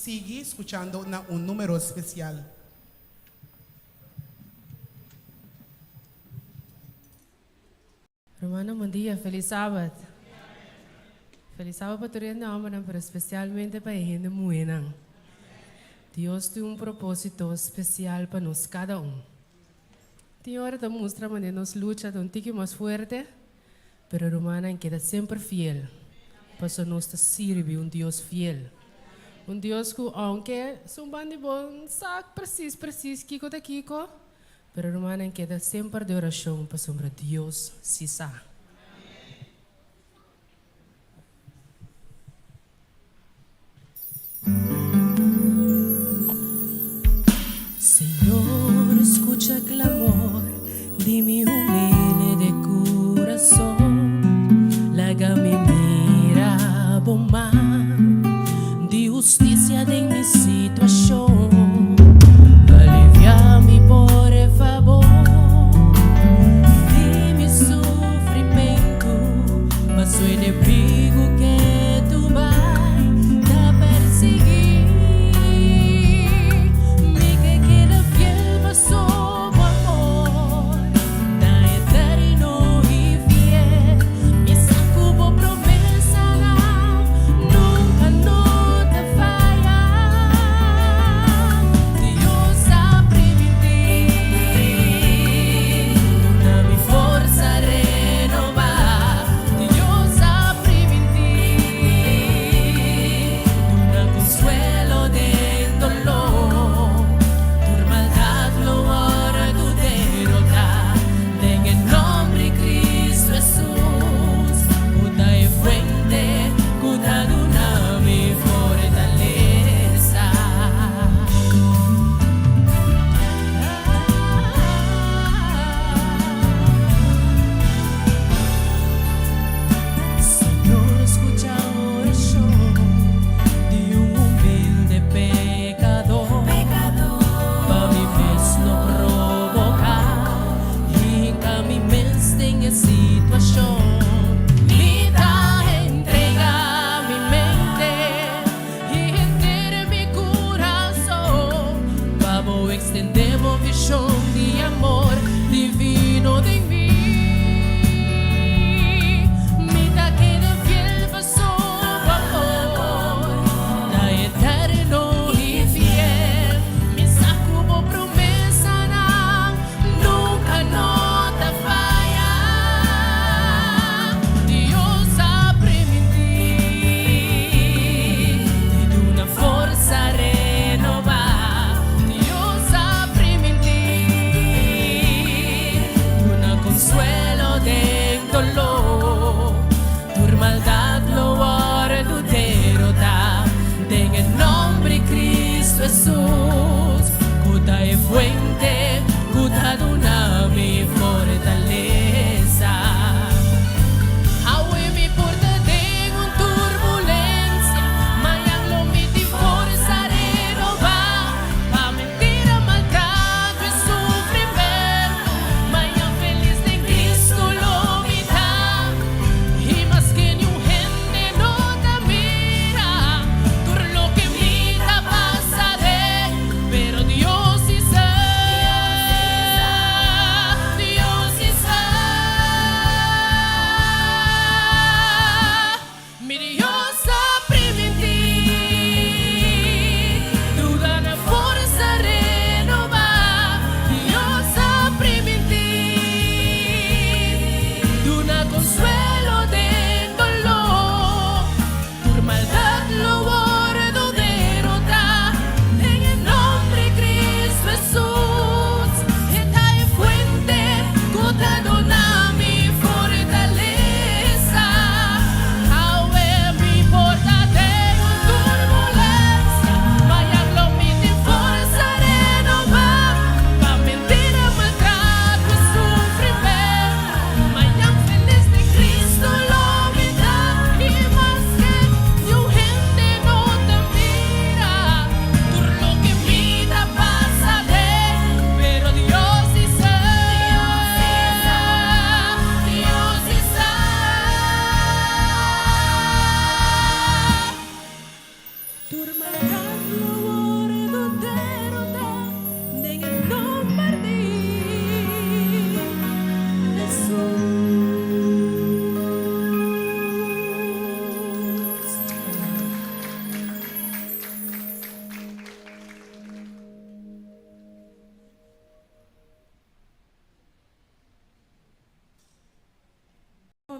sigue escuchando un número especial. Hermano, bom dia, feliz sábado. Feliz sábado para todos nós, pero especialmente para a gente buena. Deus tem propósito especial para nós cada Tem hora de mostrar que nós luta um tique mais forte, pero Romana queda sempre fiel. Para nós servir Deus fiel. Deus que, aunque são bande bom, sabe preciso, kiko da kiko, pero Romana queda sempre de oração para sobre Deus se sabe. Señor, escucha clamor de mi humilde corazón, lágame mira bomba de justicia de mi situación, alivia-me por favor de mi sufrimiento, mas soy inimigo que tu vai a perseguir.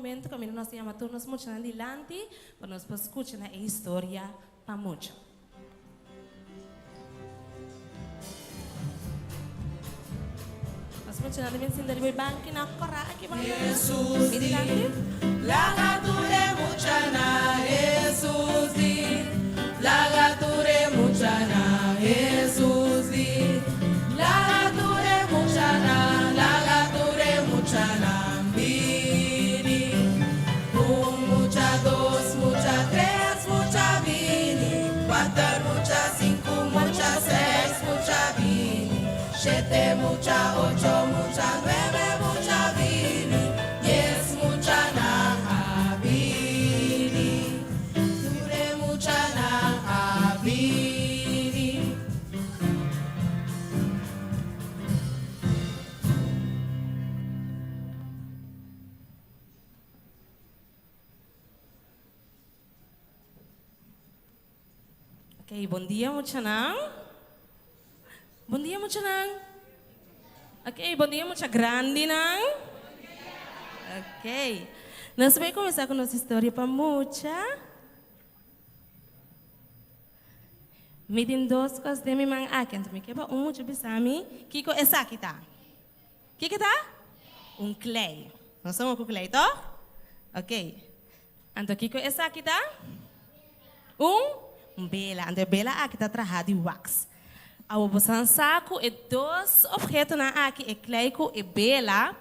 momento, que nós temos turnos muito adelante, para nós escutar a história para muito. Nós muito adelante, sendo de banco na cora aqui, Jesus, lagature muchana, Jesus, lagature muchana, Jesus, lagature muchana, bini, mucha dos, mucha tres, mucha bini, cuatro, mucha cinco, mucha seis, mucha bini, siete, mucha ocho, mucha nueve, mucha bini, diez, mucha na bini, dure mucha na bini. Ok, bom dia, Muchanang. Bom dia, Muchanang. Ok, bom dia, mucha grande, não? Ok. Nós vamos começar com nossa história para mucha. Me tem duas coisas de minha mãe aqui, então me quebra muito bisami. Kiko essa aqui tá? Que tá? Clay. Nós somos com clay, tá? Ok. Então Kiko essa aqui tá? Bela. Então bela aqui tá trajado de wax. A obosan saco e dois objetos na aqui é clay e bela.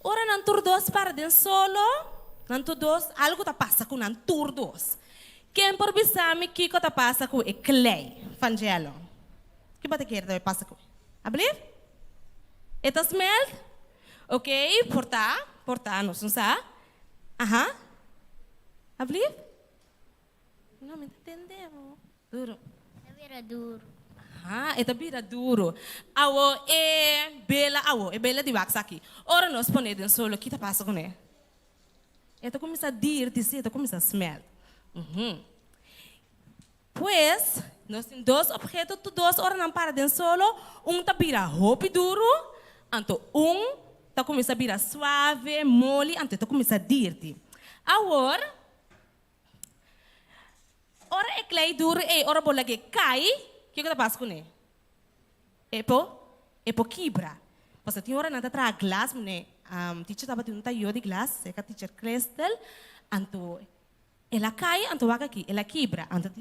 Ora não tur dois para dentro solo, não tur dois algo tá passa com não tur dois. Quem por bisami Kiko tá passa com é clay, fangelo. Que bate quer tá passa com? Abrir? Eta smell? Ok, portar, não sei. Aham. Abrir? Não me entendeu. Duro. Era duro. Eta bira duro. Awo é bela de wax aqui. Ora nós ponemos solo, que tá passa com ele? Eta começa a dizer, eta começa a smell. Pois, nós temos dois objetos, dois ora não para dentro solo, tá bira roupa duro, então tá começa a bira suave, mole, então tá começa a dizer. Agora, ora é clay duro, ora bola que cai. O que passa com ele? É por quebra. Porque tem hora nada traz glass, né? Teacher estava tendo taio de glass, é que a teacher Crystal, então ela cai, então vai aqui, ela quebra, então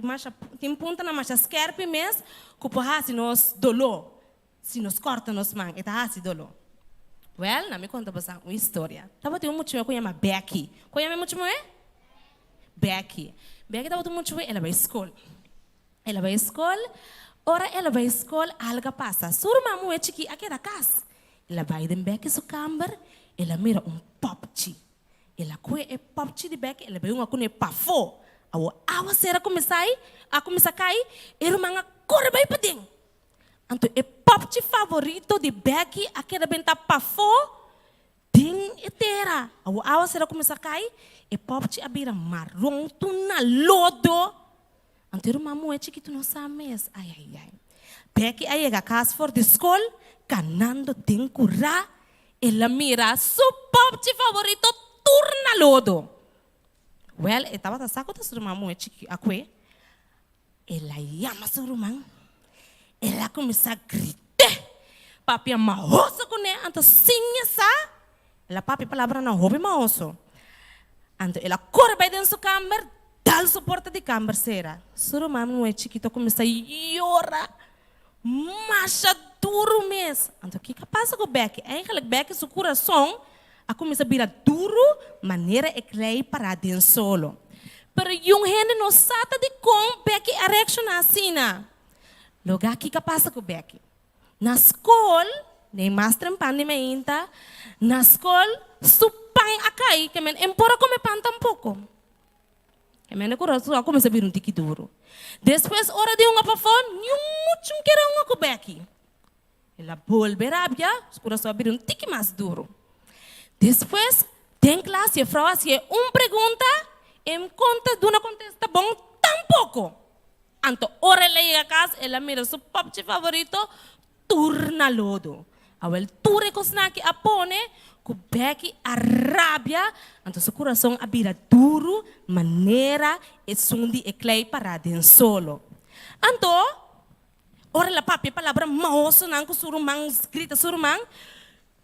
tem ponta na marcha scarpe mesmo, que pode nos dolor, se nos corta nos mãos, é assim dolor. Well, na me conta bastante uma história. Tava tendo muito que chama Becky. Conhece muito é? Becky tava tendo muito ela vai à escola. Ora ela vai à escola, algo passa. Surma mu é chiqui aqui da casa. Ela vai de Becky sua câmara, ela mira popchi. Ela coi popchi de Becky, ela vai com pafo. Awa será começar a cair, era uma corre vai para dentro. Então popchi favorito de Becky, aquela benta pafo, ding inteira. Awa será começar a cair, popchi abira marrom, tu na lodo. Antero mamu é chiquito não sabe mais. Ai. Becky aí a casa fora de escola, canando tem curá, ela mira seu popchi favorito turna lodo. Well, estava tá saco da sua mamu é chiquito aqui. Ela chama seu irmão. Ela começa a gritar. Papi é maoso com ele, então sim essa. Ela papi palavra não hobby maoso. Então ela corre para dentro da câmara. Dal suporta de câmara será. Soro mamu é chiquito começa a chorar. Macha duro mesmo. Então o que passa com o Becky? Aquele Becky seu coração a começa a virar duro, maneira é que para dentro solo. Pero yung gente não sabe de como Becky a reaccionar assim, na. Logo aqui que passa com o Becky. Na escola, nem mais trempando de meinta, na escola, supai a cair, que men embora comer pão tampouco. Que men coração começa a vir tiki duro. Depois hora de apafon, muito que era com Becky. Ela volve rabia, o coração vir tiki mais duro. Depois, tem classe, a frau assim, pergunta, conta de uma contesta bom tampouco. Então, hora ela chega a casa, ela mira seu popchi favorito, turna lodo. Awel ture kosnaki apone, kubeki a rabia, anto seu coração abira duro, maneira e sundi e clay para den solo. Anto, ora la papi palavra maoso nang surumang grita surumang,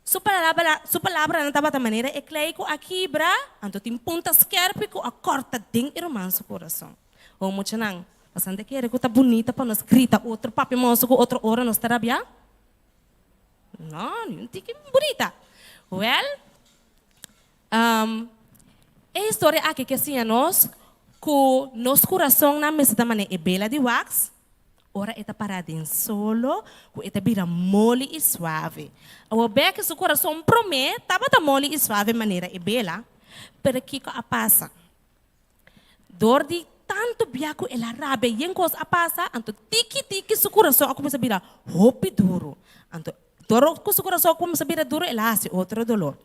su palavra não estava da maneira e clay ko aqui bra, anto tim punta skerpe ko a corta ding irmão seu coração. O muito nang, bastante quer que tá bonita para nos grita outro papi maoso ko outro hora nos terabia. Não tique bonita. Well, a história aqui que assim nós, que nos coração na mesa da maneira é bela de wax, ora está parada em solo, que está vira mole e suave. O bem que seu coração promete, tava da mole e suave maneira é bela, pero que a passa. Dor de tanto biaco ela rabe, e em coisa a passa, anto tiki seu coração começa a virar hopi duro, anto dor com seu coração começa a virar duro, ela hace outro dolor.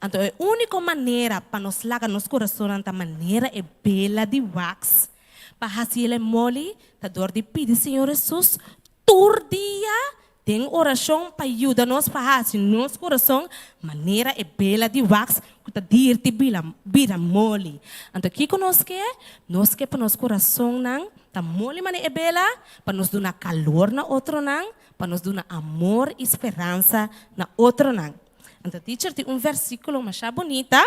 Então, a única maneira para nos lagar nos corações, a maneira é bela de wax. Para fazer ele mole, a dor de pedir, Senhor Jesus, todo dia tem oração para ajudar-nos para fazer nosso coração, maneira é bela de wax, que está dirte vira mole. Então, o que nós quer? Nós quer para nosso coração, não, tá mole maneira é bela, para nos dar calor na outro, não, para nos dar amor e esperança na outro, não. Então, teacher, tem versículo mais bonita,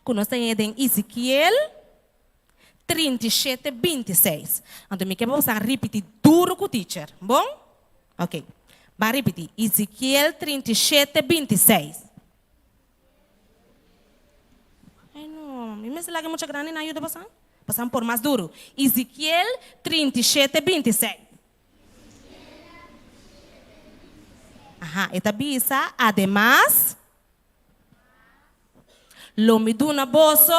que nós temos em Ezequiel 37, 26. Então, me quero usar repetir duro com o teacher, bom? Ok. Vai repetir. Ezequiel 37, 26. Ai, não. Me se laga muito grande na ajuda passar? Passar por mais duro. Ezequiel 37, 26. Ajá, esta bisa, además, lo me duna bozo,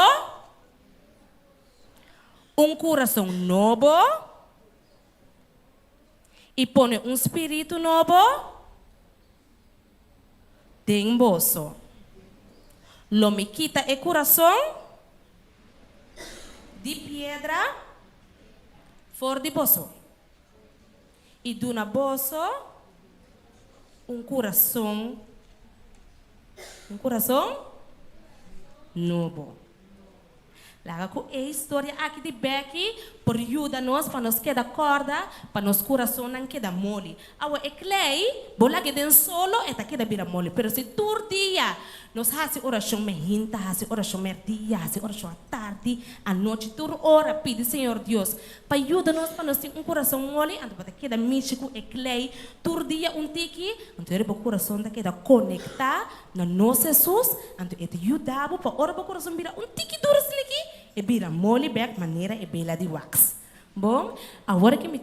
un corazón nuevo y pone un espíritu nuevo en bozo. Lo me quita el corazón de piedra for de bozo y duna bozo coração novo. Laga com a história aqui de Becky, por ajuda-nos para nos quedar corda, para nos coração não queda mole. Agora, é clay, bola que tem solo, está queda vira mole. Pero se todo dia nós fazemos oração mehinta, fazemos oração merdia, fazemos oração à tarde, à noite, toda hora, pede Senhor Deus, para ajuda-nos para nós ter coração mole, então para queda místico, é clay, todo dia tiki, então é para o coração da queda conectar na nosso Jesus, então é ajudado para ora para o coração vira tiki duro aqui. E vira mole back maneira e bela de wax. Bom, agora que me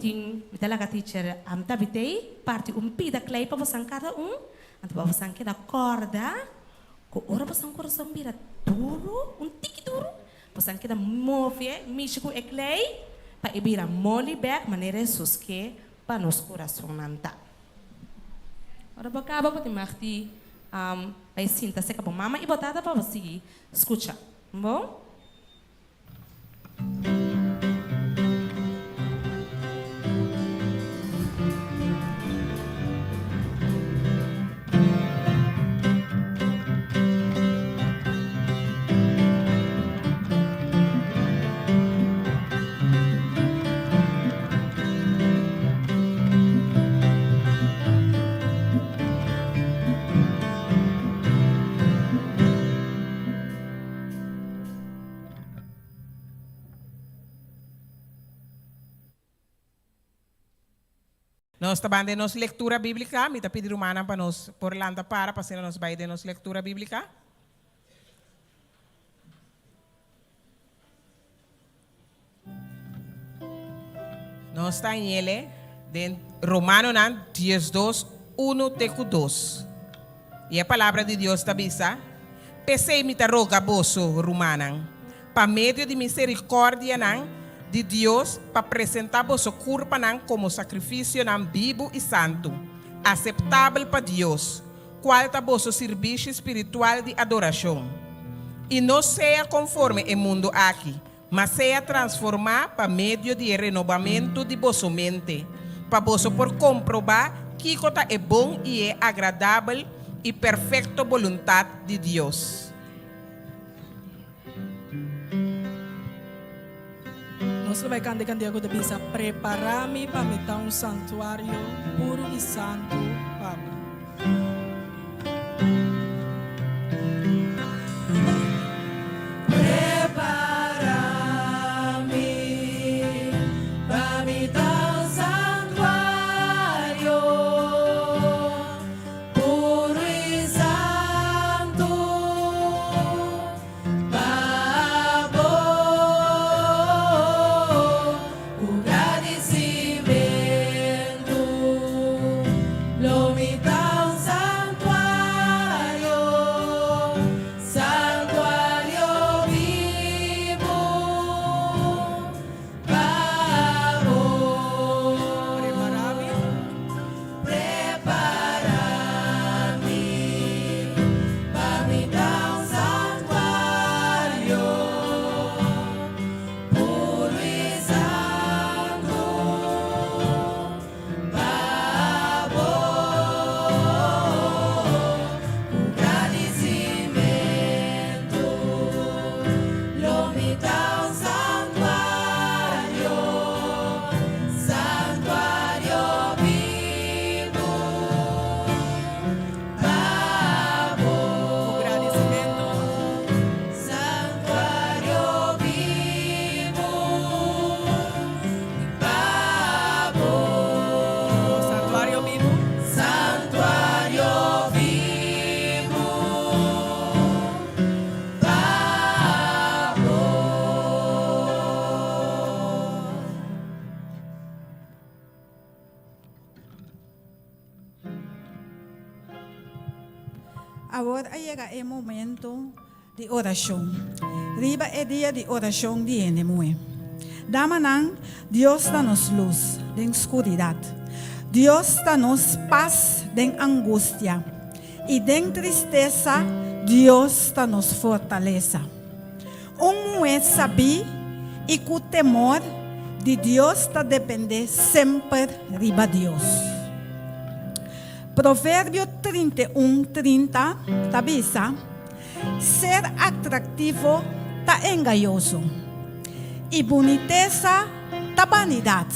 talaga teacher tabitei parte pida clay para você cada então para você cada corda, ko ora para você coração vira duro, tiki duro, você cada move, mexe com clay para vira mole back maneira Jesus que para nos coração nanta. Ora para acaba para te marti aí sinta seca para mama e botada para você escuta. Bom? Nós também temos leitura bíblica, me está pedindo humana para nós por landa para nós vai de nós leitura bíblica. Nós está em ele, de Romano 10:2, 1-2. E a palavra de Deus está bisa, pensei me tá roga boso romana, para meio de misericórdia de Deus para apresentar vosso corpo como sacrifício vivo e santo, aceitável para Deus, qual é vosso serviço espiritual de adoração. E não seja conforme o mundo aqui, mas seja transformar para meio de renovamento de vossa mente, para vosso por comprovar que é bom e é agradável e perfeita vontade de Deus. Nós vai cantar da bisa, preparar-me para me dar santuário puro e santo, Pablo. Agora chega o momento de oração. Riba é dia de oração de Enemue. Damanang, Deus dá-nos luz da escuridão. Deus dá-nos paz da angústia. E da tristeza, Deus dá-nos fortaleza. Mulher sabe e com o temor de Deus está depender sempre riba Deus. Provérbio 31:30 tabisa, ser atrativo tá engaioso e boniteza tá vanidade.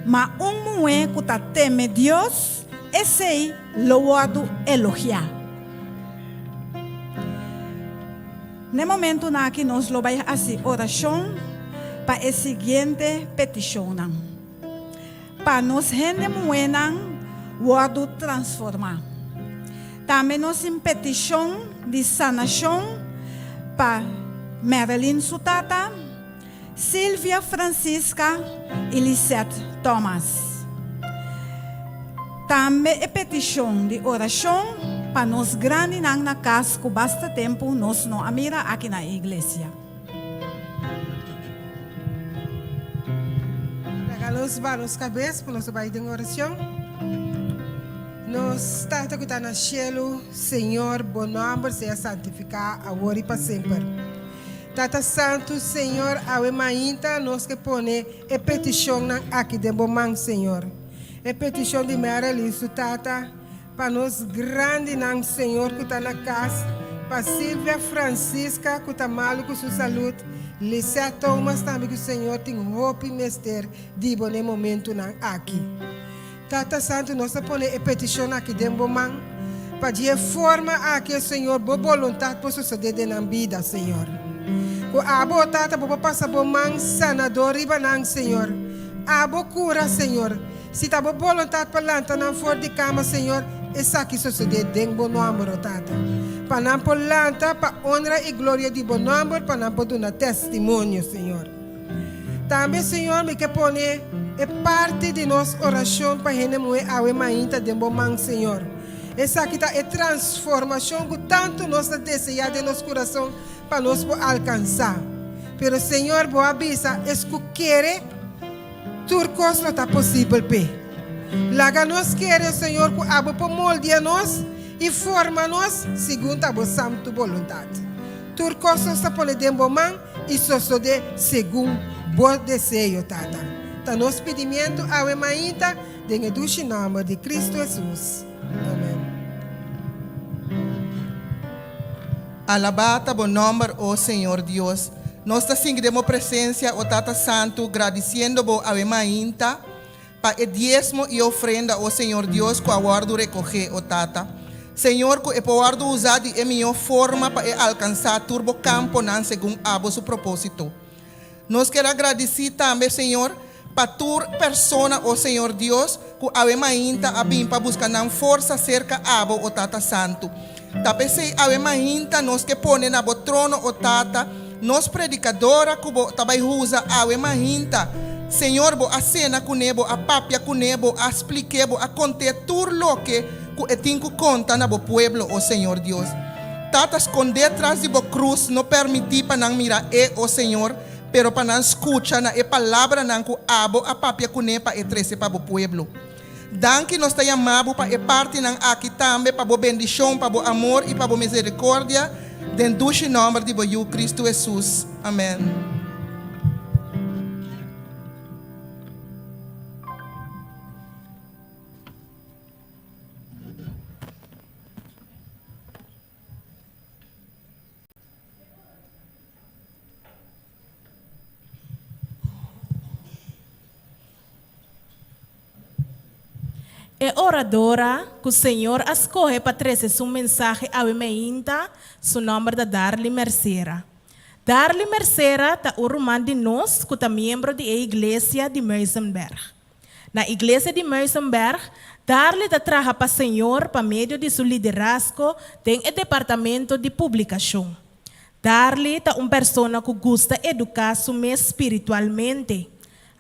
Mas mulher que tá teme Deus, esse loado elogiar. No momento na que nós lo vai fazer oração para a seguinte petição, para nos render muenan wado transformar. Também nós em petição de sanação para Marilyn Sutata, Silvia Francisca e Lisette Thomas. Também a petição de oração para nós grandes na casa que basta tempo nós não amira aqui na igreja. Regalos para os cabeças, para nós vai em oração. Nós estamos aqui no cielo, Senhor, bom nome, seja santificado, agora e para sempre. Tata Santo, Senhor, a mainta, nós que põe a petição aqui de bom Senhor. A petição de Marilyn Sutata, para nós grande Senhor, que está na casa, para Silvia Francisca, que está mal com sua saúde, Lisette Thomas, também que o Senhor tem roupa e mestre, de bom momento aqui. Tata Santo, nós põe a petição aqui de bom para de forma aqui, Senhor, boa vontade para suceder na vida, Senhor. O abo tata boa passa bom sanador e banang, Senhor. Abo cura, Senhor. Se tá boa vontade para lantar na fora de cama, Senhor, essa aqui suceder dentro bom nome, tata. Para não por lantar, para honra e glória de bom nome, para não por dar testemunho, Senhor. Também, Senhor, me que põe é parte de nossa oração para renemoer a mainta de bom Senhor. Essa aqui é transformação que tanto nós desejamos de nosso coração para nós alcançar. Pero Senhor, boa avisa, es que quer, turcos não está possível pe. Laga nós quer, Senhor, que abo por moldear nós e forma nós segundo a vossa santa vontade. Turcos não está por de bom e só de segundo bom desejo, tata. Tá nos pedimento a mainta em o nome de Cristo Jesus. Amém. Alabata bom nome, ó Senhor Deus. Nós te singamos presença, ó Tata Santo, agradecendo bo a Mainta, para o diezmo e ofrenda, ó Senhor Deus, que aguardo recoger, ó Tata. Senhor, que aguardo usar de melhor forma para alcançar turbo campo, não segundo a propósito. Nós queremos agradecer também, Senhor, para toda persona, ó Senhor Deus, que a Mainta a bem para buscar força cerca abo, ó Tata Santo. Tapese a Mainta, nós que põe na bo trono, ó Tata, nós predicadora que bo também usa a Mainta. Senhor, bo a cena com nebo, a papia com nebo, a explique bo, a conte tudo lo que tinco conta na bo pueblo, ó Senhor Deus. Tata esconder atrás de bo cruz, não permitir para não mirar ó Senhor, pero para não escuchar na palavra não que abo a papia com nepa e trece para bo pueblo. Danke nós te chamamos para parte não aqui também para bo bendição, para bo amor e para bo misericórdia, dentro do nome de bo Cristo Jesus. Amém. É oradora que o Senhor escolhe para trazer seu mensagem a Mainta, seu nome é Darly Mercera. Darly Mercera é o irmão de nós, que é membro da igreja de Meisenberg. Na igreja de Meisenberg, Darly trabalha para o Senhor por meio de seu liderazgo em o departamento de publicação. Darly é uma pessoa que gosta de educar-se espiritualmente.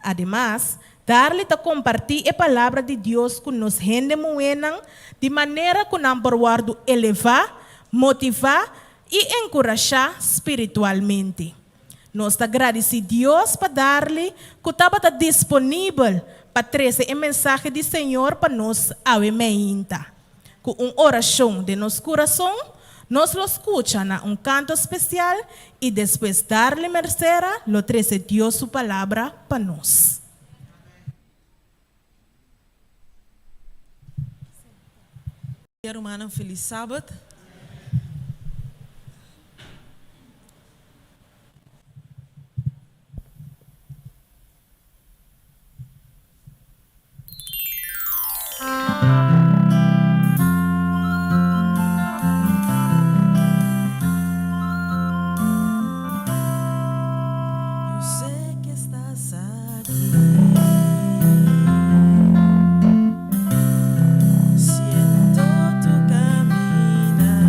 Además, Darly te compartir a palavra de Deus com nós gente moenan de maneira que não pode elevar, motivar e encorajar espiritualmente. Nós te agradecemos a Deus para Darly que estava disponível para trazer a mensagem do Senhor para nós a Mainta. Com uma oração de nosso coração, nós lo escucha na um canto especial e depois Darly Mercera lo trazer Deus sua palavra para nós. Hermano, feliz sábado. Eu sei que estás aqui. Siento tu caminar.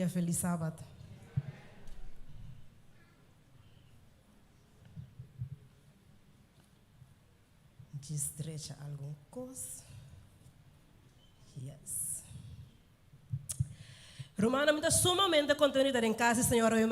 dia, feliz sábado. Estrecha alguma coisa. Yes. Romana, me dá sumamente continuidade em casa, Senhora, eu